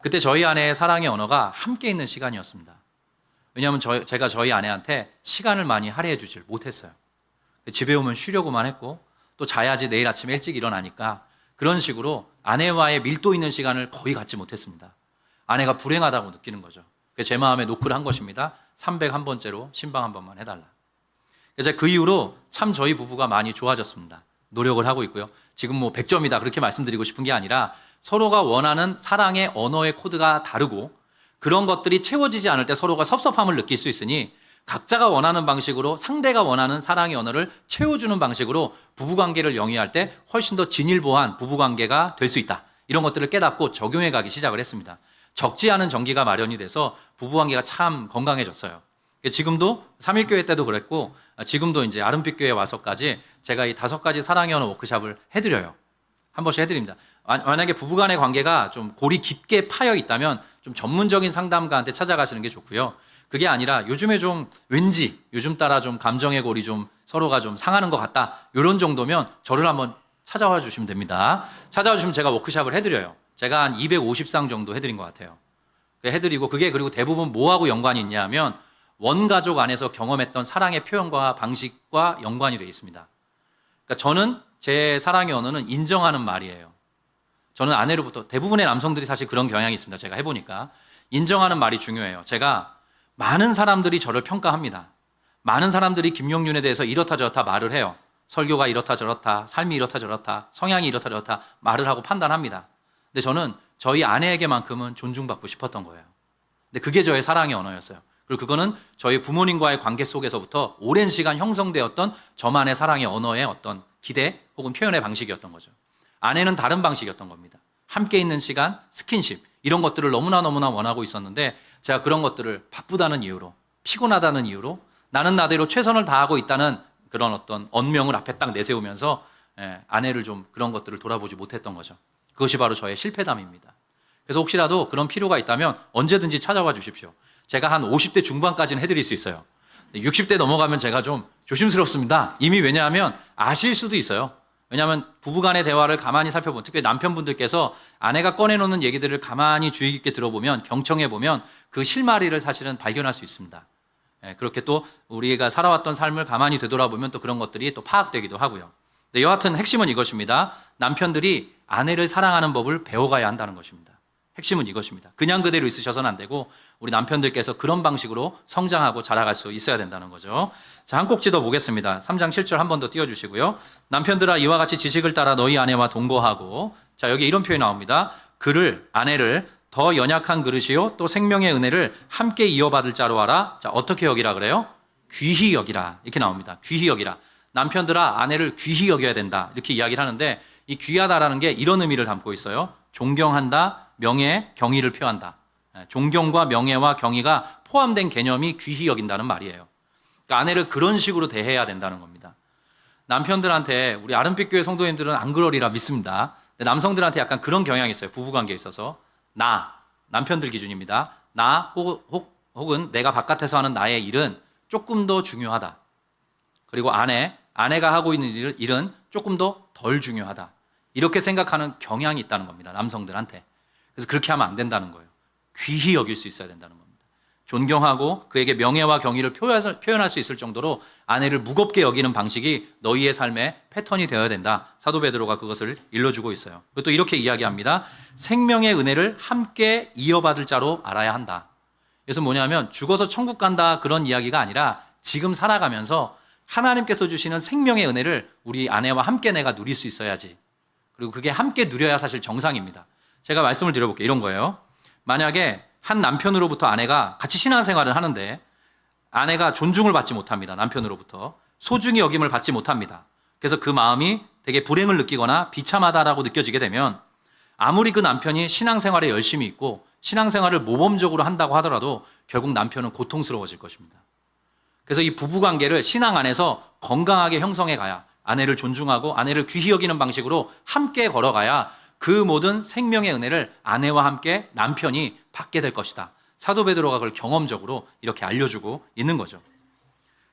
[SPEAKER 1] 그때 저희 아내의 사랑의 언어가 함께 있는 시간이었습니다. 왜냐하면 제가 저희 아내한테 시간을 많이 할애해 주질 못했어요. 집에 오면 쉬려고만 했고 또 자야지 내일 아침 일찍 일어나니까 그런 식으로 아내와의 밀도 있는 시간을 거의 갖지 못했습니다. 아내가 불행하다고 느끼는 거죠. 그래서 제 마음에 노크를 한 것입니다. 301번째로 신방 한 번만 해달라. 그래서 그 이후로 참 저희 부부가 많이 좋아졌습니다. 노력을 하고 있고요. 지금 뭐 100점이다 그렇게 말씀드리고 싶은 게 아니라 서로가 원하는 사랑의 언어의 코드가 다르고 그런 것들이 채워지지 않을 때 서로가 섭섭함을 느낄 수 있으니 각자가 원하는 방식으로 상대가 원하는 사랑의 언어를 채워주는 방식으로 부부관계를 영위할 때 훨씬 더 진일보한 부부관계가 될 수 있다. 이런 것들을 깨닫고 적용해 가기 시작을 했습니다. 적지 않은 전기가 마련이 돼서 부부관계가 참 건강해졌어요. 지금도 3.1교회 때도 그랬고 지금도 이제 아름빛교회 와서까지 제가 이 5가지 사랑의 언어 워크샵을 해드려요. 한 번씩 해드립니다. 만약에 부부간의 관계가 좀 골이 깊게 파여 있다면 좀 전문적인 상담가한테 찾아가시는 게 좋고요. 그게 아니라 요즘에 좀 왠지 요즘 따라 좀 감정의 골이 좀 서로가 좀 상하는 것 같다. 이런 정도면 저를 한번 찾아와 주시면 됩니다. 찾아와 주시면 제가 워크샵을 해드려요. 제가 한 250상 정도 해드린 것 같아요. 해드리고 그게 그리고 대부분 뭐하고 연관이 있냐 하면 원가족 안에서 경험했던 사랑의 표현과 방식과 연관이 되어 있습니다. 그러니까 저는 제 사랑의 언어는 인정하는 말이에요. 저는 아내로부터 대부분의 남성들이 사실 그런 경향이 있습니다. 제가 해보니까 인정하는 말이 중요해요. 제가 많은 사람들이 저를 평가합니다. 많은 사람들이 김용윤에 대해서 이렇다 저렇다 말을 해요. 설교가 이렇다 저렇다, 삶이 이렇다 저렇다, 성향이 이렇다 저렇다 말을 하고 판단합니다. 근데 저는 저희 아내에게만큼은 존중받고 싶었던 거예요. 근데 그게 저의 사랑의 언어였어요. 그리고 그거는 저희 부모님과의 관계 속에서부터 오랜 시간 형성되었던 저만의 사랑의 언어의 어떤 기대 혹은 표현의 방식이었던 거죠. 아내는 다른 방식이었던 겁니다. 함께 있는 시간, 스킨십 이런 것들을 너무나 원하고 있었는데 제가 그런 것들을 바쁘다는 이유로, 피곤하다는 이유로, 나는 나대로 최선을 다하고 있다는 그런 어떤 언명을 앞에 딱 내세우면서 아내를 좀 그런 것들을 돌아보지 못했던 거죠. 그것이 바로 저의 실패담입니다. 그래서 혹시라도 그런 필요가 있다면 언제든지 찾아와 주십시오. 제가 한 50대 중반까지는 해드릴 수 있어요. 60대 넘어가면 제가 좀 조심스럽습니다. 이미 왜냐하면 아실 수도 있어요. 왜냐하면 부부간의 대화를 가만히 살펴보면, 특히 남편분들께서 아내가 꺼내놓는 얘기들을 가만히 주의 깊게 들어보면, 경청해보면 그 실마리를 사실은 발견할 수 있습니다. 그렇게 또 우리가 살아왔던 삶을 가만히 되돌아보면 또 그런 것들이 또 파악되기도 하고요. 네, 여하튼 핵심은 이것입니다. 남편들이 아내를 사랑하는 법을 배워가야 한다는 것입니다. 핵심은 이것입니다. 그냥 그대로 있으셔서는 안 되고 우리 남편들께서 그런 방식으로 성장하고 자라갈 수 있어야 된다는 거죠. 자, 한 꼭지 더 보겠습니다. 3장 7절 한 번 더 띄워주시고요. 남편들아 이와 같이 지식을 따라 너희 아내와 동거하고, 자, 여기 이런 표현이 나옵니다. 아내를 더 연약한 그릇이요 또 생명의 은혜를 함께 이어받을 자로 하라. 자, 어떻게 여기라 그래요? 귀히 여기라. 이렇게 나옵니다. 귀히 여기라. 남편들아 아내를 귀히 여겨야 된다. 이렇게 이야기를 하는데 이 귀하다라는 게 이런 의미를 담고 있어요. 존경한다, 명예, 경의를 표한다. 존경과 명예와 경의가 포함된 개념이 귀히 여긴다는 말이에요. 그러니까 아내를 그런 식으로 대해야 된다는 겁니다. 남편들한테, 우리 아름빛 교회 성도님들은 안 그러리라 믿습니다. 근데 남성들한테 약간 그런 경향이 있어요. 부부관계에 있어서. 남편들 기준입니다. 혹은 내가 바깥에서 하는 나의 일은 조금 더 중요하다. 그리고 아내가 하고 있는 일은 조금 더 덜 중요하다. 이렇게 생각하는 경향이 있다는 겁니다. 남성들한테. 그래서 그렇게 하면 안 된다는 거예요. 귀히 여길 수 있어야 된다는 겁니다. 존경하고 그에게 명예와 경의를 표현할 수 있을 정도로 아내를 무겁게 여기는 방식이 너희의 삶의 패턴이 되어야 된다. 사도 베드로가 그것을 일러주고 있어요. 그리고 또 이렇게 이야기합니다. 생명의 은혜를 함께 이어받을 자로 알아야 한다. 그래서 뭐냐면 죽어서 천국 간다 그런 이야기가 아니라 지금 살아가면서 하나님께서 주시는 생명의 은혜를 우리 아내와 함께 내가 누릴 수 있어야지. 그리고 그게 함께 누려야 사실 정상입니다. 제가 말씀을 드려볼게요. 이런 거예요. 만약에 한 남편으로부터 아내가 같이 신앙생활을 하는데 아내가 존중을 받지 못합니다. 남편으로부터. 소중히 여김을 받지 못합니다. 그래서 그 마음이 되게 불행을 느끼거나 비참하다라고 느껴지게 되면 아무리 그 남편이 신앙생활에 열심히 있고 신앙생활을 모범적으로 한다고 하더라도 결국 남편은 고통스러워질 것입니다. 그래서 이 부부관계를 신앙 안에서 건강하게 형성해 가야, 아내를 존중하고 아내를 귀히 여기는 방식으로 함께 걸어가야 그 모든 생명의 은혜를 아내와 함께 남편이 받게 될 것이다. 사도 베드로가 그걸 경험적으로 이렇게 알려주고 있는 거죠.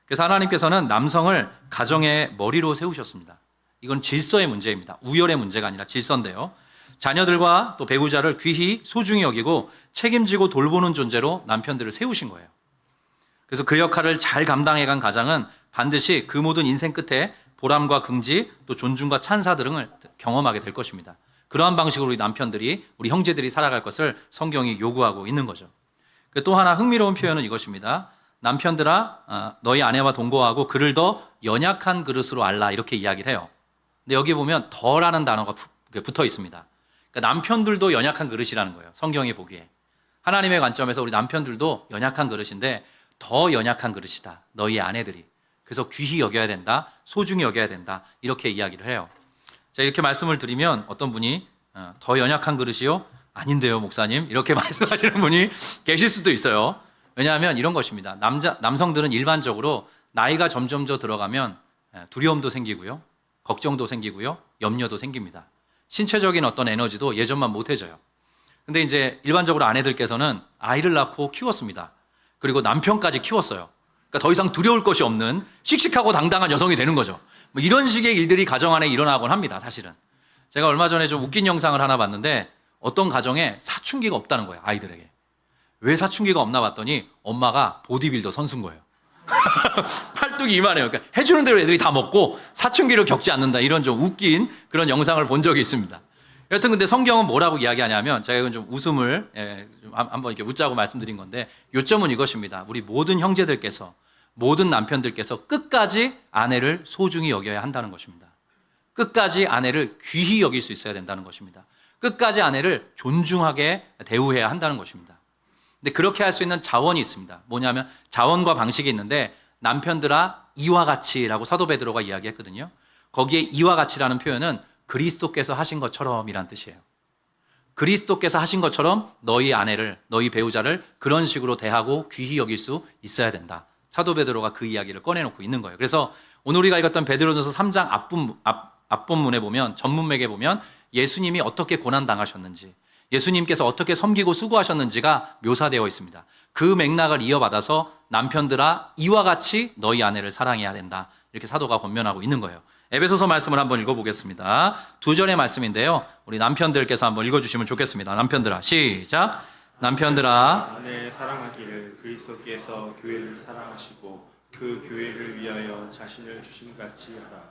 [SPEAKER 1] 그래서 하나님께서는 남성을 가정의 머리로 세우셨습니다. 이건 질서의 문제입니다. 우열의 문제가 아니라 질서인데요. 자녀들과 또 배우자를 귀히 소중히 여기고 책임지고 돌보는 존재로 남편들을 세우신 거예요. 그래서 그 역할을 잘 감당해간 가장은 반드시 그 모든 인생 끝에 보람과 긍지 또 존중과 찬사 등을 경험하게 될 것입니다. 그러한 방식으로 우리 남편들이, 우리 형제들이 살아갈 것을 성경이 요구하고 있는 거죠. 또 하나 흥미로운 표현은 이것입니다. 남편들아 너희 아내와 동거하고 그를 더 연약한 그릇으로 알라, 이렇게 이야기를 해요. 근데 여기 보면 더라는 단어가 붙어 있습니다. 그러니까 남편들도 연약한 그릇이라는 거예요. 성경이 보기에. 하나님의 관점에서 우리 남편들도 연약한 그릇인데 더 연약한 그릇이다. 너희 아내들이. 그래서 귀히 여겨야 된다. 소중히 여겨야 된다. 이렇게 이야기를 해요. 자, 이렇게 말씀을 드리면 어떤 분이 더 연약한 그릇이요? 아닌데요, 목사님. 이렇게 말씀하시는 분이 계실 수도 있어요. 왜냐하면 이런 것입니다. 남성들은 일반적으로 나이가 점점 더 들어가면 두려움도 생기고요. 걱정도 생기고요. 염려도 생깁니다. 신체적인 어떤 에너지도 예전만 못해져요. 근데 이제 일반적으로 아내들께서는 아이를 낳고 키웠습니다. 그리고 남편까지 키웠어요. 그러니까 더 이상 두려울 것이 없는 씩씩하고 당당한 여성이 되는 거죠. 뭐 이런 식의 일들이 가정 안에 일어나곤 합니다, 사실은. 제가 얼마 전에 좀 웃긴 영상을 하나 봤는데 어떤 가정에 사춘기가 없다는 거예요, 아이들에게. 왜 사춘기가 없나 봤더니 엄마가 보디빌더 선수인 거예요. 팔뚝이 이만해요. 그러니까 해주는 대로 애들이 다 먹고 사춘기를 겪지 않는다. 이런 좀 웃긴 그런 영상을 본 적이 있습니다. 여튼 근데 성경은 뭐라고 이야기하냐면 제가 이건 좀 웃음을 좀 한번 이렇게 웃자고 말씀드린 건데 요점은 이것입니다. 우리 모든 형제들께서 모든 남편들께서 끝까지 아내를 소중히 여겨야 한다는 것입니다. 끝까지 아내를 귀히 여길 수 있어야 된다는 것입니다. 끝까지 아내를 존중하게 대우해야 한다는 것입니다. 근데 그렇게 할 수 있는 자원이 있습니다. 뭐냐면 자원과 방식이 있는데 남편들아 이와 같이라고 사도 베드로가 이야기했거든요. 거기에 이와 같이라는 표현은 그리스도께서 하신 것처럼이란 뜻이에요. 그리스도께서 하신 것처럼 너희 아내를, 너희 배우자를 그런 식으로 대하고 귀히 여길 수 있어야 된다. 사도 베드로가 그 이야기를 꺼내놓고 있는 거예요. 그래서 오늘 우리가 읽었던 베드로전서 3장 앞본문에 보면, 전문맥에 보면 예수님이 어떻게 고난당하셨는지, 예수님께서 어떻게 섬기고 수고하셨는지가 묘사되어 있습니다. 그 맥락을 이어받아서 남편들아 이와 같이 너희 아내를 사랑해야 된다. 이렇게 사도가 권면하고 있는 거예요. 에베소서 말씀을 한번 읽어보겠습니다. 2절의 말씀인데요. 우리 남편들께서 한번 읽어주시면 좋겠습니다. 남편들아, 시작. 남편들아
[SPEAKER 2] 아내 사랑하기를 그리스도께서 교회를 사랑하시고 그 교회를 위하여 자신을 주심같이 하라.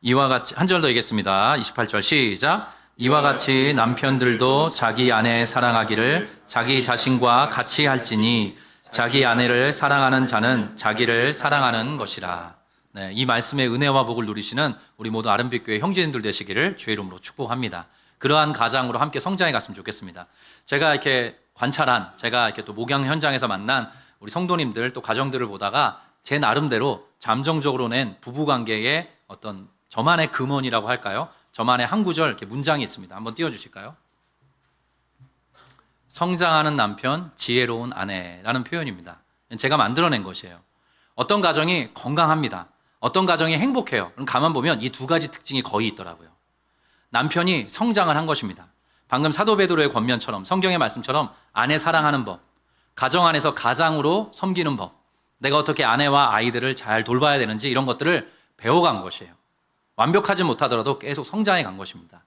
[SPEAKER 1] 이와 같이, 한 절 더 읽겠습니다. 28절 시작. 이와 같이 남편들도 자기 아내 사랑하기를 자기 자신과 같이 할지니 자기 아내를 사랑하는 자는 자기를 사랑하는 것이라. 네, 이 말씀의 은혜와 복을 누리시는 우리 모두 아름빛교회 형제님들 되시기를 주의 이름으로 축복합니다. 그러한 가장으로 함께 성장해 갔으면 좋겠습니다. 제가 이렇게 관찰한, 제가 이렇게 또 목양 현장에서 만난 우리 성도님들 또 가정들을 보다가 제 나름대로 잠정적으로 낸 부부관계의 어떤 저만의 금원이라고 할까요? 저만의 한 구절 이렇게 문장이 있습니다. 한번 띄워주실까요? 성장하는 남편, 지혜로운 아내라는 표현입니다. 제가 만들어낸 것이에요. 어떤 가정이 건강합니다. 어떤 가정이 행복해요. 그럼 가만 보면 이 두 가지 특징이 거의 있더라고요. 남편이 성장을 한 것입니다. 방금 사도 베드로의 권면처럼 성경의 말씀처럼 아내 사랑하는 법, 가정 안에서 가장으로 섬기는 법, 내가 어떻게 아내와 아이들을 잘 돌봐야 되는지 이런 것들을 배워간 것이에요. 완벽하지 못하더라도 계속 성장해 간 것입니다.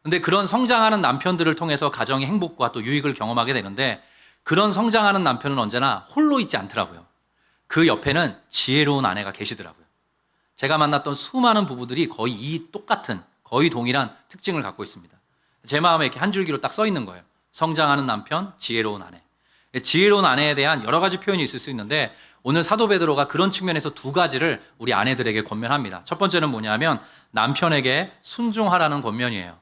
[SPEAKER 1] 그런데 그런 성장하는 남편들을 통해서 가정의 행복과 또 유익을 경험하게 되는데 그런 성장하는 남편은 언제나 홀로 있지 않더라고요. 그 옆에는 지혜로운 아내가 계시더라고요. 제가 만났던 수많은 부부들이 거의 이 똑같은, 거의 동일한 특징을 갖고 있습니다. 제 마음에 이렇게 한 줄기로 딱 써 있는 거예요. 성장하는 남편, 지혜로운 아내. 지혜로운 아내에 대한 여러 가지 표현이 있을 수 있는데 오늘 사도 베드로가 그런 측면에서 두 가지를 우리 아내들에게 권면합니다. 첫 번째는 뭐냐면 남편에게 순종하라는 권면이에요.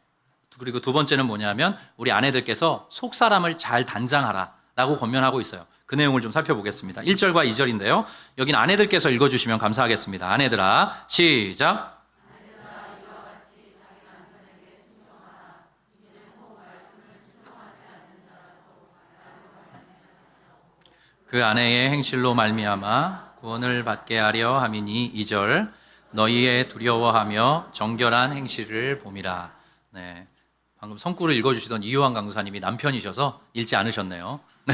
[SPEAKER 1] 그리고 두 번째는 뭐냐면 우리 아내들께서 속사람을 잘 단장하라라고 권면하고 있어요. 그 내용을 좀 살펴보겠습니다. 1절과 2절인데요. 여긴 아내들께서 읽어주시면 감사하겠습니다. 아내들아, 시작. 그 아내의 행실로 말미암아 구원을 받게 하려 함이니 2절 너희의 두려워하며 정결한 행실을 봄이라. 네, 방금 성구를 읽어주시던 이효환 강사님이 남편이셔서 읽지 않으셨네요. 네.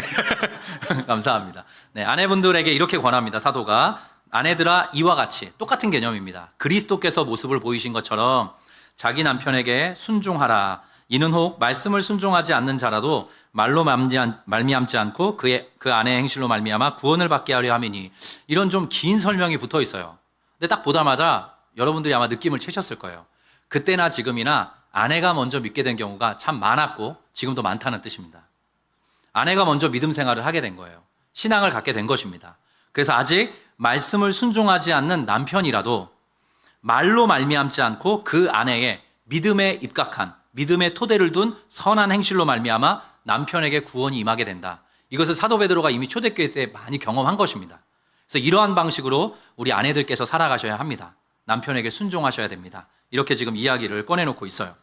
[SPEAKER 1] 감사합니다. 네, 아내분들에게 이렇게 권합니다. 사도가 아내들아 이와 같이 똑같은 개념입니다. 그리스도께서 모습을 보이신 것처럼 자기 남편에게 순종하라. 이는 혹 말씀을 순종하지 않는 자라도 말로 말미암지 않고 그 아내의 행실로 말미암아 구원을 받게 하려 함이니. 이런 좀 긴 설명이 붙어 있어요. 근데 딱 보자마자 여러분들이 아마 느낌을 채셨을 거예요. 그때나 지금이나 아내가 먼저 믿게 된 경우가 참 많았고 지금도 많다는 뜻입니다. 아내가 먼저 믿음 생활을 하게 된 거예요. 신앙을 갖게 된 것입니다. 그래서 아직 말씀을 순종하지 않는 남편이라도 말로 말미암지 않고 그 아내의 믿음에 입각한 믿음의 토대를 둔 선한 행실로 말미암아 남편에게 구원이 임하게 된다. 이것을 사도 베드로가 이미 초대교회 때 많이 경험한 것입니다. 그래서 이러한 방식으로 우리 아내들께서 살아가셔야 합니다. 남편에게 순종하셔야 됩니다. 이렇게 지금 이야기를 꺼내놓고 있어요.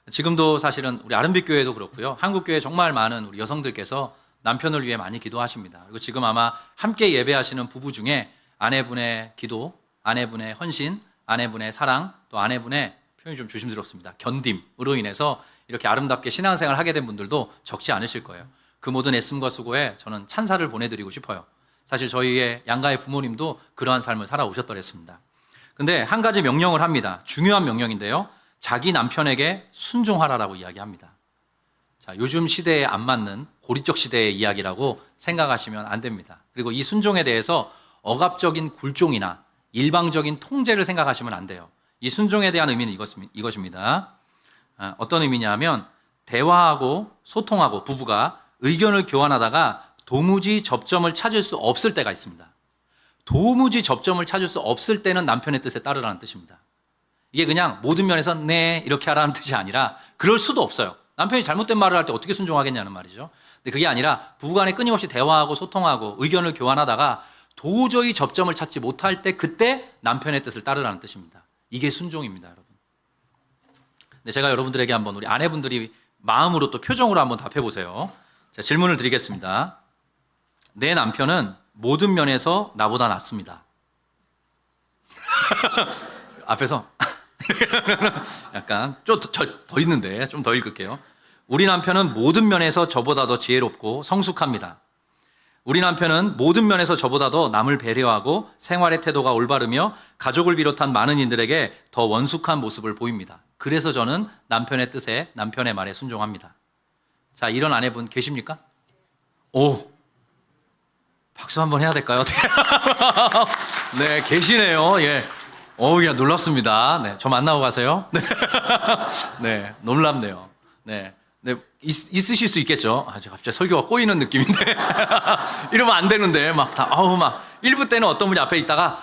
[SPEAKER 1] 지금도 사실은 우리 아름빛교회도 그렇고요. 한국교회 정말 많은 우리 여성들께서 남편을 위해 많이 기도하십니다. 그리고 지금 아마 함께 예배하시는 부부 중에 아내분의 기도, 아내분의 헌신, 아내분의 사랑, 또 아내분의 표현이 좀 조심스럽습니다. 견딤으로 인해서 이렇게 아름답게 신앙생활을 하게 된 분들도 적지 않으실 거예요. 그 모든 애씀과 수고에 저는 찬사를 보내드리고 싶어요. 사실 저희의 양가의 부모님도 그러한 삶을 살아오셨더랬습니다. 근데 한 가지 명령을 합니다. 중요한 명령인데요. 자기 남편에게 순종하라라고 이야기합니다. 자, 요즘 시대에 안 맞는 고리적 시대의 이야기라고 생각하시면 안 됩니다. 그리고 이 순종에 대해서 억압적인 굴종이나 일방적인 통제를 생각하시면 안 돼요. 이 순종에 대한 의미는 이것입니다. 어떤 의미냐면 대화하고 소통하고 부부가 의견을 교환하다가 도무지 접점을 찾을 수 없을 때가 있습니다. 도무지 접점을 찾을 수 없을 때는 남편의 뜻에 따르라는 뜻입니다. 이게 그냥 모든 면에서 네 이렇게 하라는 뜻이 아니라 그럴 수도 없어요. 남편이 잘못된 말을 할 때 어떻게 순종하겠냐는 말이죠. 근데 그게 아니라 부부간에 끊임없이 대화하고 소통하고 의견을 교환하다가 도저히 접점을 찾지 못할 때 그때 남편의 뜻을 따르라는 뜻입니다. 이게 순종입니다, 여러분. 근데 제가 여러분들에게 한번 우리 아내분들이 마음으로 또 표정으로 한번 답해 보세요. 자, 질문을 드리겠습니다. 내 남편은 모든 면에서 나보다 낫습니다. 앞에서 약간 좀 더 있는데 좀 더 읽을게요. 우리 남편은 모든 면에서 저보다 더 지혜롭고 성숙합니다. 우리 남편은 모든 면에서 저보다 더 남을 배려하고 생활의 태도가 올바르며 가족을 비롯한 많은 이들에게 더 원숙한 모습을 보입니다. 그래서 저는 남편의 뜻에 남편의 말에 순종합니다. 자, 이런 아내분 계십니까? 오, 박수 한번 해야 될까요? 네, 계시네요. 예. 야, 놀랍습니다. 네, 저 만나고 가세요. 네, 네, 놀랍네요. 네, 네, 있으실 수 있겠죠. 제가 갑자기 설교가 꼬이는 느낌인데. 이러면 안 되는데, 막 다, 막, 1부 때는 어떤 분이 앞에 있다가,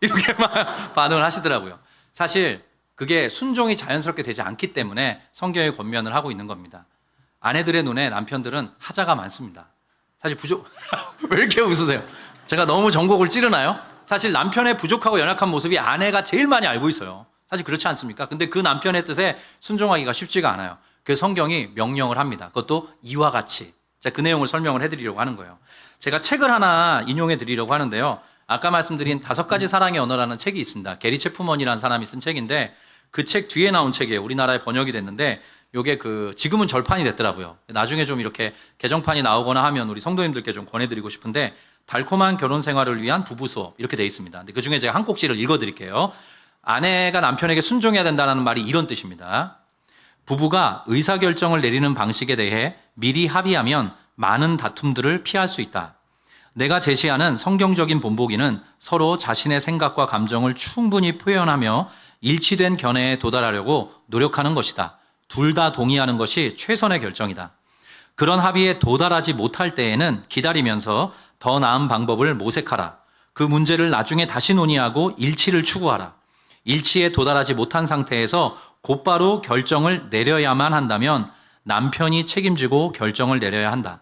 [SPEAKER 1] 이렇게 막 반응을 하시더라고요. 사실, 그게 순종이 자연스럽게 되지 않기 때문에 성경의 권면을 하고 있는 겁니다. 아내들의 눈에 남편들은 하자가 많습니다. 사실 왜 이렇게 웃으세요? 제가 너무 전곡을 찌르나요? 사실 남편의 부족하고 연약한 모습이 아내가 제일 많이 알고 있어요. 사실 그렇지 않습니까? 근데 그 남편의 뜻에 순종하기가 쉽지가 않아요. 그래서 성경이 명령을 합니다. 그것도 이와 같이. 자, 그 내용을 설명을 해드리려고 하는 거예요. 제가 책을 하나 인용해 드리려고 하는데요. 아까 말씀드린 5가지 사랑의 언어라는 책이 있습니다. 게리 체프먼이라는 사람이 쓴 책인데 그 책 뒤에 나온 책이에요. 우리나라에 번역이 됐는데 요게 지금은 절판이 됐더라고요. 나중에 좀 이렇게 개정판이 나오거나 하면 우리 성도님들께 좀 권해드리고 싶은데 달콤한 결혼 생활을 위한 부부 수업 이렇게 돼 있습니다. 근데 그 중에 제가 한 꼭지를 읽어드릴게요. 아내가 남편에게 순종해야 된다는 말이 이런 뜻입니다. 부부가 의사결정을 내리는 방식에 대해 미리 합의하면 많은 다툼들을 피할 수 있다. 내가 제시하는 성경적인 본보기는 서로 자신의 생각과 감정을 충분히 표현하며 일치된 견해에 도달하려고 노력하는 것이다. 둘 다 동의하는 것이 최선의 결정이다. 그런 합의에 도달하지 못할 때에는 기다리면서 더 나은 방법을 모색하라. 그 문제를 나중에 다시 논의하고 일치를 추구하라. 일치에 도달하지 못한 상태에서 곧바로 결정을 내려야만 한다면 남편이 책임지고 결정을 내려야 한다.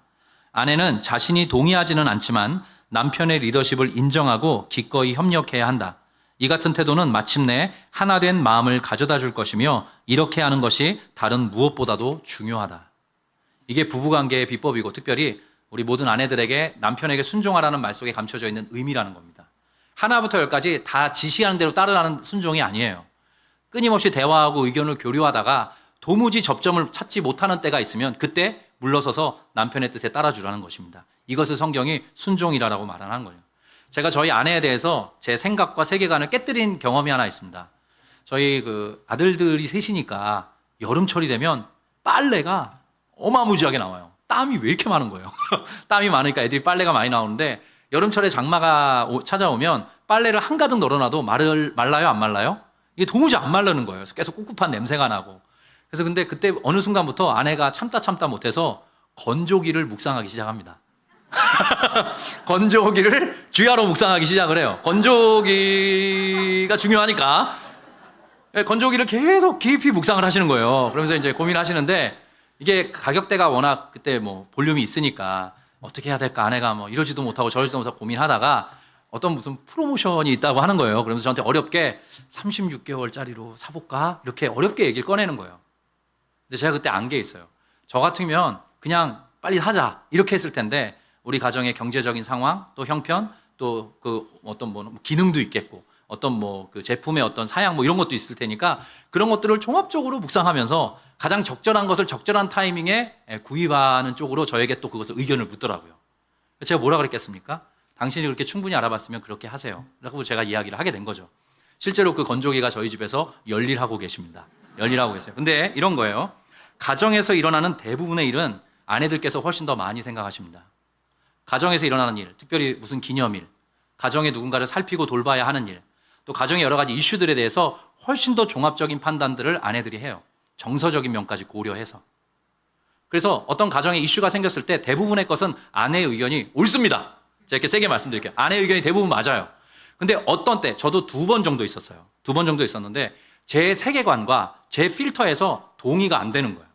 [SPEAKER 1] 아내는 자신이 동의하지는 않지만 남편의 리더십을 인정하고 기꺼이 협력해야 한다. 이 같은 태도는 마침내 하나된 마음을 가져다 줄 것이며 이렇게 하는 것이 다른 무엇보다도 중요하다. 이게 부부관계의 비법이고 특별히 우리 모든 아내들에게 남편에게 순종하라는 말 속에 감춰져 있는 의미라는 겁니다. 하나부터 열까지 다 지시하는 대로 따르라는 순종이 아니에요. 끊임없이 대화하고 의견을 교류하다가 도무지 접점을 찾지 못하는 때가 있으면 그때 물러서서 남편의 뜻에 따라주라는 것입니다. 이것을 성경이 순종이라고 말하는 거예요. 제가 저희 아내에 대해서 제 생각과 세계관을 깨뜨린 경험이 하나 있습니다. 저희 아들들이 셋이니까 여름철이 되면 빨래가 어마무지하게 나와요. 땀이 왜 이렇게 많은 거예요? 땀이 많으니까 애들이 빨래가 많이 나오는데 여름철에 장마가 찾아오면 빨래를 한가득 널어놔도 말라요? 안 말라요? 이게 도무지 안 마르는 거예요. 그래서 계속 꿉꿉한 냄새가 나고. 그래서 근데 그때 어느 순간부터 아내가 참다 못해서 건조기를 묵상하기 시작합니다. 건조기를 주야로 묵상하기 시작을 해요. 건조기가 중요하니까 건조기를 계속 깊이 묵상을 하시는 거예요. 그러면서 이제 고민하시는데 이게 가격대가 워낙 그때 볼륨이 있으니까 어떻게 해야 될까 아내가 이러지도 못하고 저러지도 못하고 고민하다가 어떤 무슨 프로모션이 있다고 하는 거예요. 그러면서 저한테 어렵게 36개월짜리로 사볼까? 이렇게 어렵게 얘기를 꺼내는 거예요. 근데 제가 그때 안개에 있어요. 저 같으면 그냥 빨리 사자 이렇게 했을 텐데 우리 가정의 경제적인 상황 또 형편 또 어떤 기능도 있겠고 어떤 그 제품의 어떤 사양 이런 것도 있을 테니까 그런 것들을 종합적으로 묵상하면서 가장 적절한 것을 적절한 타이밍에 구입하는 쪽으로 저에게 또 그것을 의견을 묻더라고요. 제가 뭐라 그랬겠습니까? 당신이 그렇게 충분히 알아봤으면 그렇게 하세요. 라고 제가 이야기를 하게 된 거죠. 실제로 그 건조기가 저희 집에서 열일하고 계십니다. 열일하고 계세요. 근데 이런 거예요. 가정에서 일어나는 대부분의 일은 아내들께서 훨씬 더 많이 생각하십니다. 가정에서 일어나는 일, 특별히 무슨 기념일, 가정의 누군가를 살피고 돌봐야 하는 일, 또 가정의 여러 가지 이슈들에 대해서 훨씬 더 종합적인 판단들을 아내들이 해요. 정서적인 면까지 고려해서. 그래서 어떤 가정에 이슈가 생겼을 때 대부분의 것은 아내의 의견이 옳습니다. 제가 이렇게 세게 말씀드릴게요. 아내의 의견이 대부분 맞아요. 근데 어떤 때 저도 2번 정도 있었어요. 2번 정도 있었는데 제 세계관과 제 필터에서 동의가 안 되는 거예요.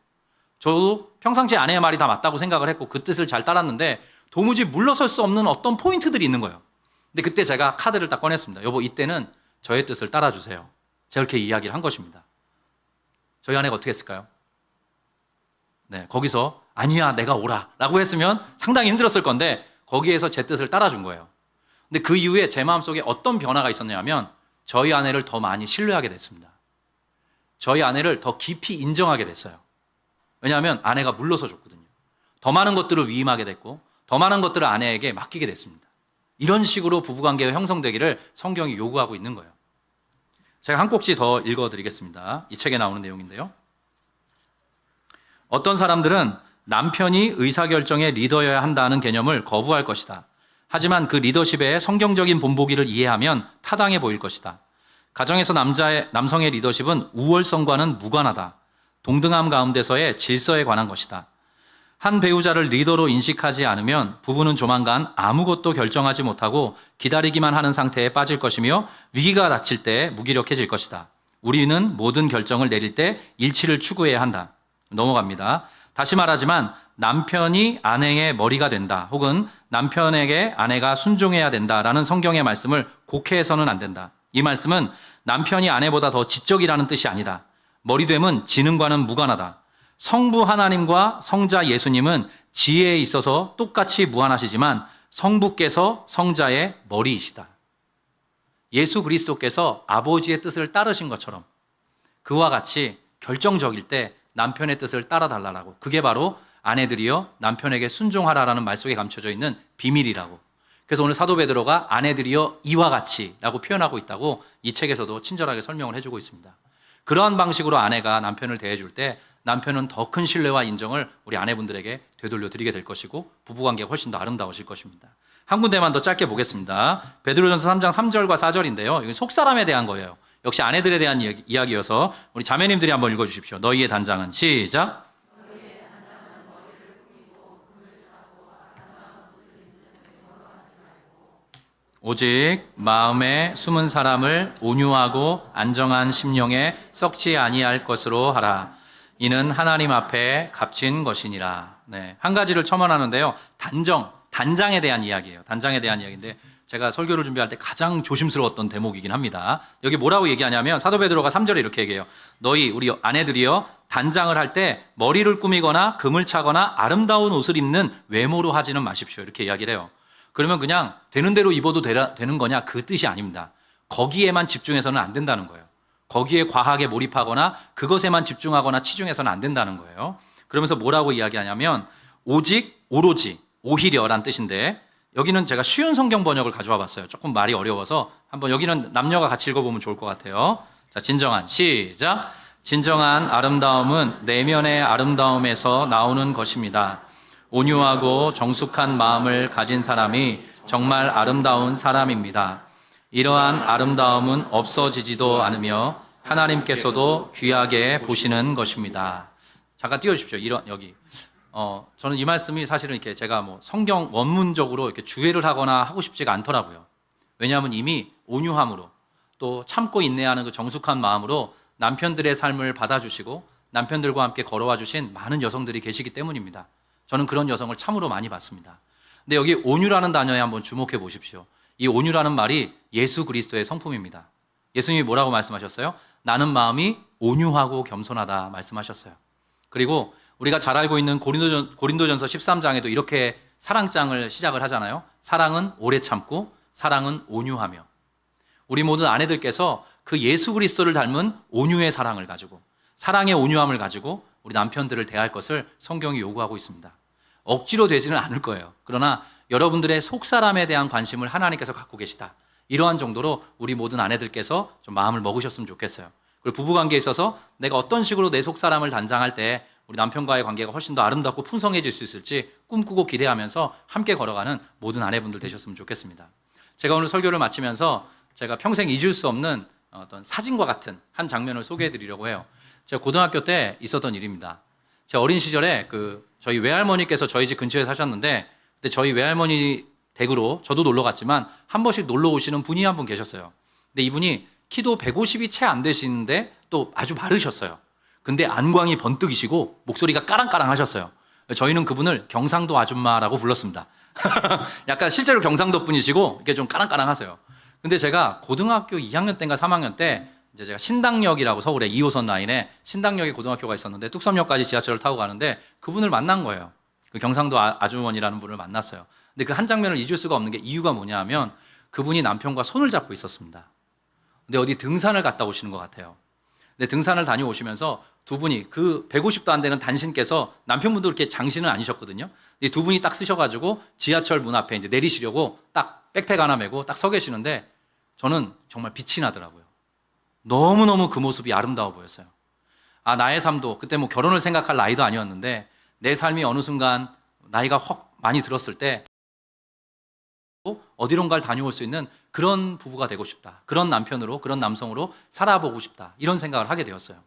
[SPEAKER 1] 저도 평상시에 아내의 말이 다 맞다고 생각을 했고 그 뜻을 잘 따랐는데 도무지 물러설 수 없는 어떤 포인트들이 있는 거예요. 근데 그때 제가 카드를 딱 꺼냈습니다. 여보, 이때는 저의 뜻을 따라주세요. 제가 그렇게 이야기를 한 것입니다. 저희 아내가 어떻게 했을까요? 네, 거기서 아니야 내가 오라 라고 했으면 상당히 힘들었을 건데 거기에서 제 뜻을 따라준 거예요. 근데 그 이후에 제 마음속에 어떤 변화가 있었냐면 저희 아내를 더 많이 신뢰하게 됐습니다. 저희 아내를 더 깊이 인정하게 됐어요. 왜냐하면 아내가 물러서 줬거든요. 더 많은 것들을 위임하게 됐고 더 많은 것들을 아내에게 맡기게 됐습니다. 이런 식으로 부부관계가 형성되기를 성경이 요구하고 있는 거예요. 제가 한 꼭지 더 읽어드리겠습니다. 이 책에 나오는 내용인데요. 어떤 사람들은 남편이 의사결정의 리더여야 한다는 개념을 거부할 것이다. 하지만 그 리더십의 성경적인 본보기를 이해하면 타당해 보일 것이다. 가정에서 남성의 리더십은 우월성과는 무관하다. 동등함 가운데서의 질서에 관한 것이다. 한 배우자를 리더로 인식하지 않으면 부부는 조만간 아무것도 결정하지 못하고 기다리기만 하는 상태에 빠질 것이며 위기가 닥칠 때 무기력해질 것이다. 우리는 모든 결정을 내릴 때 일치를 추구해야 한다. 넘어갑니다. 다시 말하지만 남편이 아내의 머리가 된다. 혹은 남편에게 아내가 순종해야 된다라는 성경의 말씀을 곡해해서는 안 된다. 이 말씀은 남편이 아내보다 더 지적이라는 뜻이 아니다. 머리됨은 지능과는 무관하다. 성부 하나님과 성자 예수님은 지혜에 있어서 똑같이 무한하시지만 성부께서 성자의 머리이시다. 예수 그리스도께서 아버지의 뜻을 따르신 것처럼 그와 같이 결정적일 때 남편의 뜻을 따라달라고, 그게 바로 아내들이여 남편에게 순종하라라는 말 속에 감춰져 있는 비밀이라고. 그래서 오늘 사도 베드로가 아내들이여 이와 같이라고 표현하고 있다고 이 책에서도 친절하게 설명을 해주고 있습니다. 그러한 방식으로 아내가 남편을 대해줄 때 남편은 더 큰 신뢰와 인정을 우리 아내분들에게 되돌려 드리게 될 것이고 부부관계가 훨씬 더 아름다워질 것입니다. 한 군데만 더 짧게 보겠습니다. 베드로전서 3장 3절과 4절인데요. 이건 속사람에 대한 거예요. 역시 아내들에 대한 이야기여서 우리 자매님들이 한번 읽어주십시오. 너희의 단장은 시작. 오직 마음에 숨은 사람을 온유하고 안정한 심령에 썩지 아니할 것으로 하라. 이는 하나님 앞에 값진 것이니라. 네, 한 가지를 첨언하는데요. 단장에 대한 이야기예요. 단장에 대한 이야기인데 제가 설교를 준비할 때 가장 조심스러웠던 대목이긴 합니다. 여기 뭐라고 얘기하냐면 사도 베드로가 3절에 이렇게 얘기해요. 너희 우리 아내들이여 단장을 할 때 머리를 꾸미거나 금을 차거나 아름다운 옷을 입는 외모로 하지는 마십시오. 이렇게 이야기를 해요. 그러면 그냥 되는 대로 입어도 되는 거냐? 그 뜻이 아닙니다. 거기에만 집중해서는 안 된다는 거예요. 거기에 과하게 몰입하거나 그것에만 집중하거나 치중해서는 안 된다는 거예요. 그러면서 뭐라고 이야기하냐면 오직, 오로지, 오히려란 뜻인데 여기는 제가 쉬운 성경 번역을 가져와 봤어요. 조금 말이 어려워서 한번 여기는 남녀가 같이 읽어보면 좋을 것 같아요. 자, 진정한 시작. 진정한 아름다움은 내면의 아름다움에서 나오는 것입니다. 온유하고 정숙한 마음을 가진 사람이 정말 아름다운 사람입니다. 이러한 아름다움은 없어지지도 않으며 하나님께서도 귀하게 보시는 것입니다. 잠깐 띄워주십시오. 여기. 저는 이 말씀이 사실은 이렇게 제가 뭐 성경 원문적으로 이렇게 주의를 하거나 하고 싶지가 않더라고요. 왜냐하면 이미 온유함으로 또 참고 인내하는 그 정숙한 마음으로 남편들의 삶을 받아주시고 남편들과 함께 걸어와 주신 많은 여성들이 계시기 때문입니다. 저는 그런 여성을 참으로 많이 봤습니다. 근데 여기 온유라는 단어에 한번 주목해 보십시오. 이 온유라는 말이 예수 그리스도의 성품입니다. 예수님이 뭐라고 말씀하셨어요? 나는 마음이 온유하고 겸손하다 말씀하셨어요. 그리고 우리가 잘 알고 있는 고린도전서 13장에도 이렇게 사랑장을 시작을 하잖아요. 사랑은 오래 참고 사랑은 온유하며. 우리 모든 아내들께서 그 예수 그리스도를 닮은 온유의 사랑을 가지고 사랑의 온유함을 가지고 우리 남편들을 대할 것을 성경이 요구하고 있습니다. 억지로 되지는 않을 거예요. 그러나 여러분들의 속사람에 대한 관심을 하나님께서 갖고 계시다. 이러한 정도로 우리 모든 아내들께서 좀 마음을 먹으셨으면 좋겠어요. 그리고 부부관계에 있어서 내가 어떤 식으로 내 속사람을 단장할 때 우리 남편과의 관계가 훨씬 더 아름답고 풍성해질 수 있을지 꿈꾸고 기대하면서 함께 걸어가는 모든 아내분들 되셨으면 좋겠습니다. 제가 오늘 설교를 마치면서 제가 평생 잊을 수 없는 어떤 사진과 같은 한 장면을 소개해 드리려고 해요. 제가 고등학교 때 있었던 일입니다. 제 어린 시절에 저희 외할머니께서 저희 집 근처에 사셨는데 그때 저희 외할머니 댁으로 저도 놀러 갔지만 한 번씩 놀러 오시는 분이 한 분 계셨어요. 근데 이분이 키도 150이 채 안 되시는데 또 아주 마르셨어요. 근데 안광이 번뜩이시고 목소리가 까랑까랑 하셨어요. 저희는 그분을 경상도 아줌마라고 불렀습니다. 약간 실제로 경상도 분이시고 이렇게 좀 까랑까랑 하세요. 근데 제가 고등학교 2학년 때인가 3학년 때 이제 제가 신당역이라고 서울에 2호선 라인에 신당역에 고등학교가 있었는데 뚝섬역까지 지하철을 타고 가는데 그분을 만난 거예요. 그 경상도 아주머니라는 분을 만났어요. 근데 그 한 장면을 잊을 수가 없는 게 이유가 뭐냐 하면 그분이 남편과 손을 잡고 있었습니다. 근데 어디 등산을 갔다 오시는 것 같아요. 근데 등산을 다녀오시면서 두 분이 그 150도 안 되는 단신께서 남편분도 그렇게 장신은 아니셨거든요. 이 두 분이 딱 쓰셔가지고 지하철 문 앞에 이제 내리시려고 딱 백팩 하나 메고 딱 서 계시는데 저는 정말 빛이 나더라고요. 너무너무 그 모습이 아름다워 보였어요. 아, 나의 삶도 그때 뭐 결혼을 생각할 나이도 아니었는데 내 삶이 어느 순간 나이가 확 많이 들었을 때 어디론가를 다녀올 수 있는 그런 부부가 되고 싶다. 그런 남편으로, 그런 남성으로 살아보고 싶다. 이런 생각을 하게 되었어요.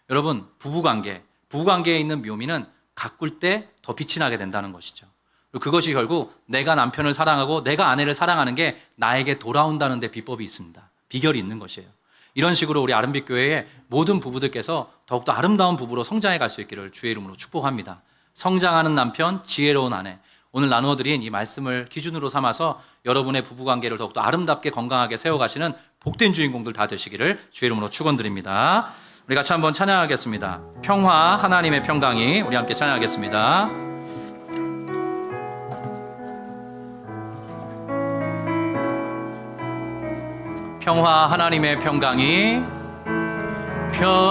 [SPEAKER 1] 여러분, 부부관계에 있는 묘미는 가꿀 때 더 빛이 나게 된다는 것이죠. 그리고 그것이 결국 내가 남편을 사랑하고 내가 아내를 사랑하는 게 나에게 돌아온다는 데 비법이 있습니다. 비결이 있는 것이에요. 이런 식으로 우리 아름빛 교회의 모든 부부들께서 더욱더 아름다운 부부로 성장해 갈 수 있기를 주의 이름으로 축복합니다. 성장하는 남편, 지혜로운 아내. 오늘 나누어드린 이 말씀을 기준으로 삼아서 여러분의 부부관계를 더욱더 아름답게 건강하게 세워가시는 복된 주인공들 다 되시기를 주의 이름으로 축원드립니다. 우리 같이 한번 찬양하겠습니다. 평화 하나님의 평강이 우리 함께 찬양하겠습니다. 평화 하나님의 평강이 평화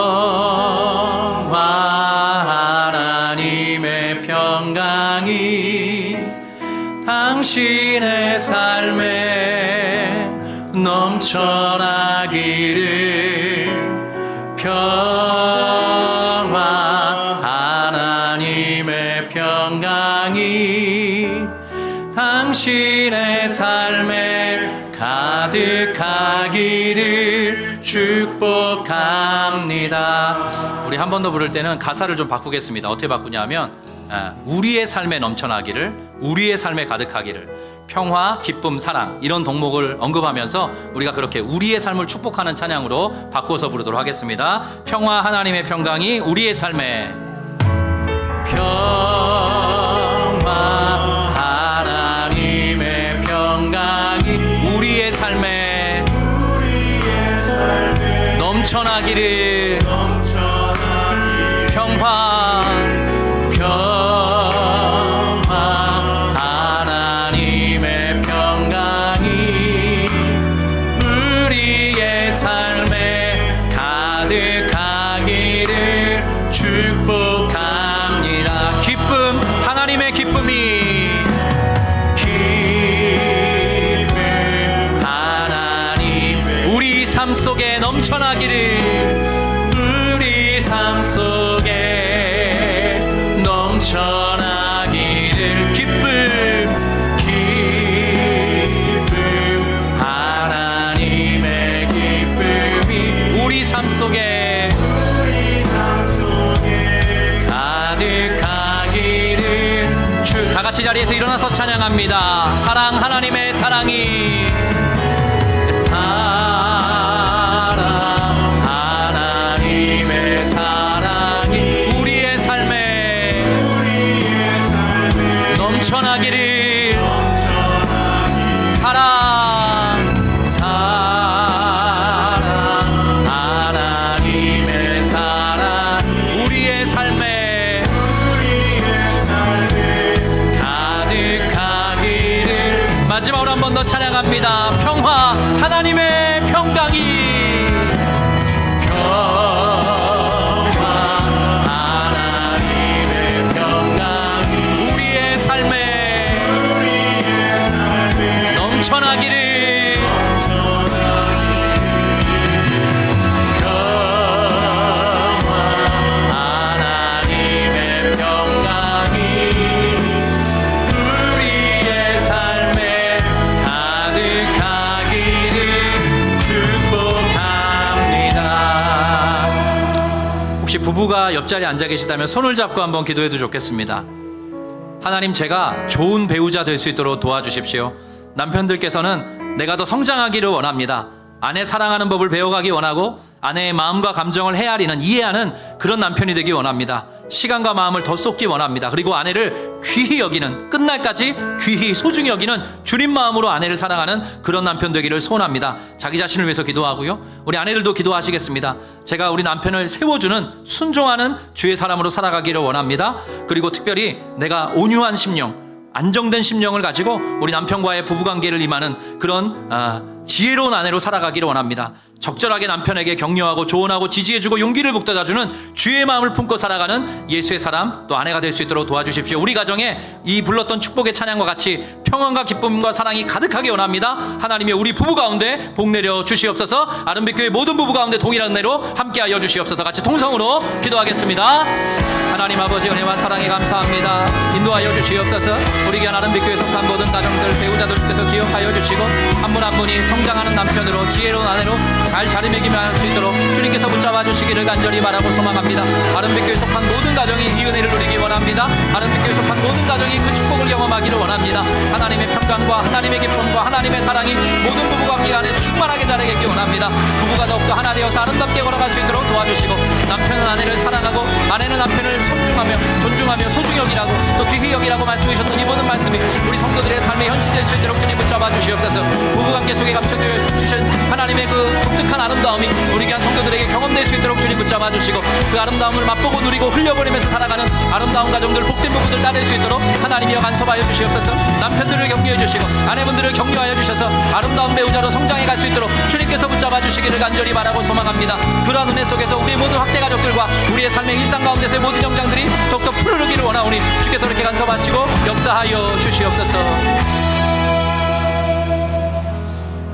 [SPEAKER 1] 하나님의 평강이 당신의 삶에 넘쳐나기를 평화 하나님의 평강이 당신의 삶에 가득하기를 축복합니다. 우리 한 번 더 부를 때는 가사를 좀 바꾸겠습니다. 어떻게 바꾸냐면 우리의 삶에 넘쳐나기를, 우리의 삶에 가득하기를, 평화, 기쁨, 사랑 이런 덕목을 언급하면서 우리가 그렇게 우리의 삶을 축복하는 찬양으로 바꿔서 부르도록 하겠습니다. 평화 하나님의 평강이 우리의 삶에 평화 하나님의 평강이 우리의 삶에 넘쳐나기를 평화 하나님의 평강이 우리의 삶에 가득하기를 축복합니다. 기쁨, 하나님의 기쁨이 하나님 우리 삶 속에 넘쳐나기를, 우리 삶 속에 넘쳐나기를. 기쁨 하나님의 기쁨이 우리 삶 속에 가득하기를. 다 같이 자리에서 일어나서 찬양합니다. 사랑 하나님의 사랑이 하나님의 사랑이 우리의 삶에 넘쳐나기를. 사랑 하나님의 사랑 우리의 삶에 가득하기를. 마지막으로 한 번 더 찬양합니다. 평화 하나님의 평강이 넘쳐나기를. 하나님의 평강이 우리의 삶에 가득하기를. 부부가 옆자리에 앉아 계시다면 손을 잡고 한번 기도해도 좋겠습니다. 하나님, 제가 좋은 배우자 될 수 있도록 도와주십시오. 남편들께서는 내가 더 성장하기를 원합니다. 아내 사랑하는 법을 배워가기 원하고 아내의 마음과 감정을 헤아리는, 이해하는 그런 남편이 되기 원합니다. 시간과 마음을 더 쏟기 원합니다. 그리고 아내를 귀히 여기는, 끝날까지 귀히 소중히 여기는 주님 마음으로 아내를 사랑하는 그런 남편 되기를 소원합니다. 자기 자신을 위해서 기도하고요, 우리 아내들도 기도하시겠습니다. 제가 우리 남편을 세워주는, 순종하는 주의 사람으로 살아가기를 원합니다. 그리고 특별히 내가 온유한 심령, 안정된 심령을 가지고 우리 남편과의 부부관계를 임하는 그런 지혜로운 아내로 살아가기를 원합니다. 적절하게 남편에게 격려하고 조언하고 지지해주고 용기를 북돋아주는 주의 마음을 품고 살아가는 예수의 사람, 또 아내가 될 수 있도록 도와주십시오. 우리 가정에 이 불렀던 축복의 찬양과 같이 평안과 기쁨과 사랑이 가득하게 원합니다. 하나님의 우리 부부 가운데 복 내려 주시옵소서. 아름빛교회 모든 부부 가운데 동일한 은혜로 함께하여 주시옵소서. 같이 통성으로 기도하겠습니다. 하나님 아버지, 은혜와 사랑에 감사합니다. 인도하여 주시옵소서. 우리 귀한 아름빛교회 속한 모든 가정들, 배우자들 주께서 기억하여 주시고 한 분 한 분이 성장하는 남편으로, 지혜로운 아내로 잘 자리매김을 할 수 있도록 주님께서 붙잡아 주시기를 간절히 바라고 소망합니다. 아름빛교회 속한 모든 가정이 이 은혜를 누리기 원합니다. 아름빛교회 속한 모든 가정이 그 축복을 경험하기를 원합니다. 하나님의 평강과 하나님의 기쁨과 하나님의 사랑이 모든 부부관계 안에 충만하게 자라기 원합니다. 부부가 더욱더 하나 되어서 아름답게 걸어갈 수 있도록 도와주시고, 남편은 아내를 사랑하고 아내는 남편을 존중하며 소중히 여기라고, 또 귀히 여기라고 말씀해 주셨던 이 모든 말씀이 우리 성도들의 삶에 현실될 수 있도록 주님 붙잡아 주시옵소서. 부부관계 속에 감춰주신 하나님의 그 독특한 아름다움이 우리 귀한 성도들에게 경험될 수 있도록 주님 붙잡아 주시고, 그 아름다움을 맛보고 누리고 흘려버리면서 살아가는 아름다운 가정들, 복된 부부들 따낼 수 있도록 하나님이여 간섭하여 주시옵소서. 남편들을 격려해 주시고 아내분들을 격려하여 주셔서 아름다운 배우자로 성장해 갈 수 있도록 주님께서 붙잡아 주시기를 간절히 바라고 소망합니다. 그러한 은혜 속에서 우리 모든 학대 가족들과 우리의 삶의 일상 가운데서의 모든 영장들이 더욱더 푸르르기를 원하오니 주께서 이렇게 간섭하시고 역사하여 주시옵소서.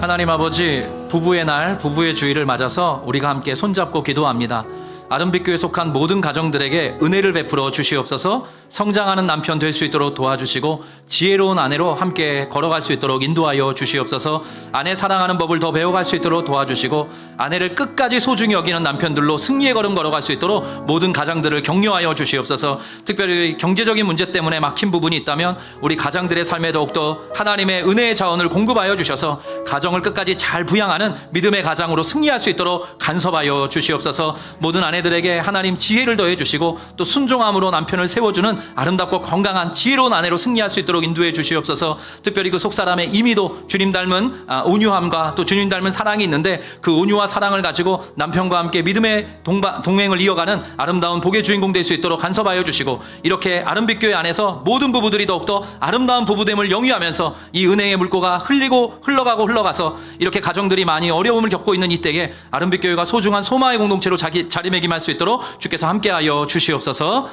[SPEAKER 1] 하나님 아버지, 부부의 날, 부부의 주일을 맞아서 우리가 함께 손잡고 기도합니다. 아름빛교회에 속한 모든 가정들에게 은혜를 베풀어 주시옵소서. 성장하는 남편 될 수 있도록 도와주시고 지혜로운 아내로 함께 걸어갈 수 있도록 인도하여 주시옵소서. 아내 사랑하는 법을 더 배워갈 수 있도록 도와주시고 아내를 끝까지 소중히 여기는 남편들로 승리의 걸음 걸어갈 수 있도록 모든 가장들을 격려하여 주시옵소서. 특별히 경제적인 문제 때문에 막힌 부분이 있다면 우리 가장들의 삶에 더욱더 하나님의 은혜의 자원을 공급하여 주셔서 가정을 끝까지 잘 부양하는 믿음의 가장으로 승리할 수 있도록 간섭하여 주시옵소서. 모든 아내들에게 하나님 지혜를 더해 주시고 또 순종함으로 남편을 세워주는 아름답고 건강한 지혜로운 아내로 승리할 수 있도록 인도해 주시옵소서. 특별히 그 속사람의 이미도 주님 닮은 온유함과 또 주님 닮은 사랑이 있는데 그 온유와 사랑을 가지고 남편과 함께 믿음의 동행을 이어가는 아름다운 복의 주인공 될 수 있도록 간섭하여 주시고, 이렇게 아름빛교회 안에서 모든 부부들이 더욱더 아름다운 부부됨을 영위하면서 이 은혜의 물꼬가 흘러가서 이렇게 가정들이 많이 어려움을 겪고 있는 이때에 아름빛교회가 소중한 소마의 공동체로 자리매김할 수 있도록 주께서 함께하여 주시옵소서.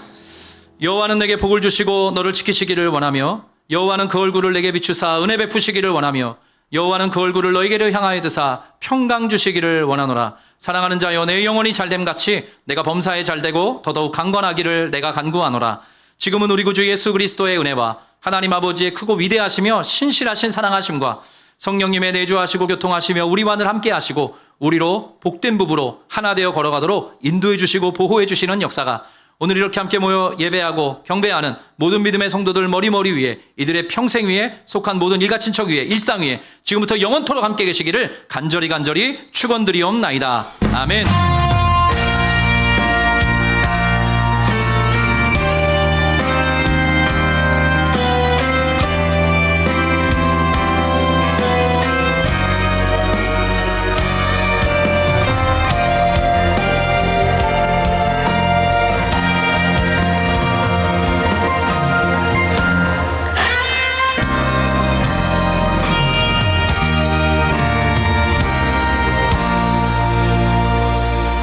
[SPEAKER 1] 여호와는 내게 복을 주시고 너를 지키시기를 원하며 여호와는 그 얼굴을 내게 비추사 은혜 베푸시기를 원하며 여호와는 그 얼굴을 너에게로 향하여 드사 평강 주시기를 원하노라. 사랑하는 자여, 내 영혼이 잘됨같이 내가 범사에 잘되고 더더욱 강건하기를 내가 간구하노라. 지금은 우리 구주 예수 그리스도의 은혜와 하나님 아버지의 크고 위대하시며 신실하신 사랑하심과 성령님의 내주하시고 교통하시며 우리와 늘 함께 하시고 우리로 복된 부부로 하나 되어 걸어가도록 인도해 주시고 보호해 주시는 역사가 오늘 이렇게 함께 모여 예배하고 경배하는 모든 믿음의 성도들 머리 위에, 이들의 평생 위에, 속한 모든 일가친척 위에, 일상 위에 지금부터 영원토록 함께 계시기를 간절히 축원드리옵나이다. 아멘.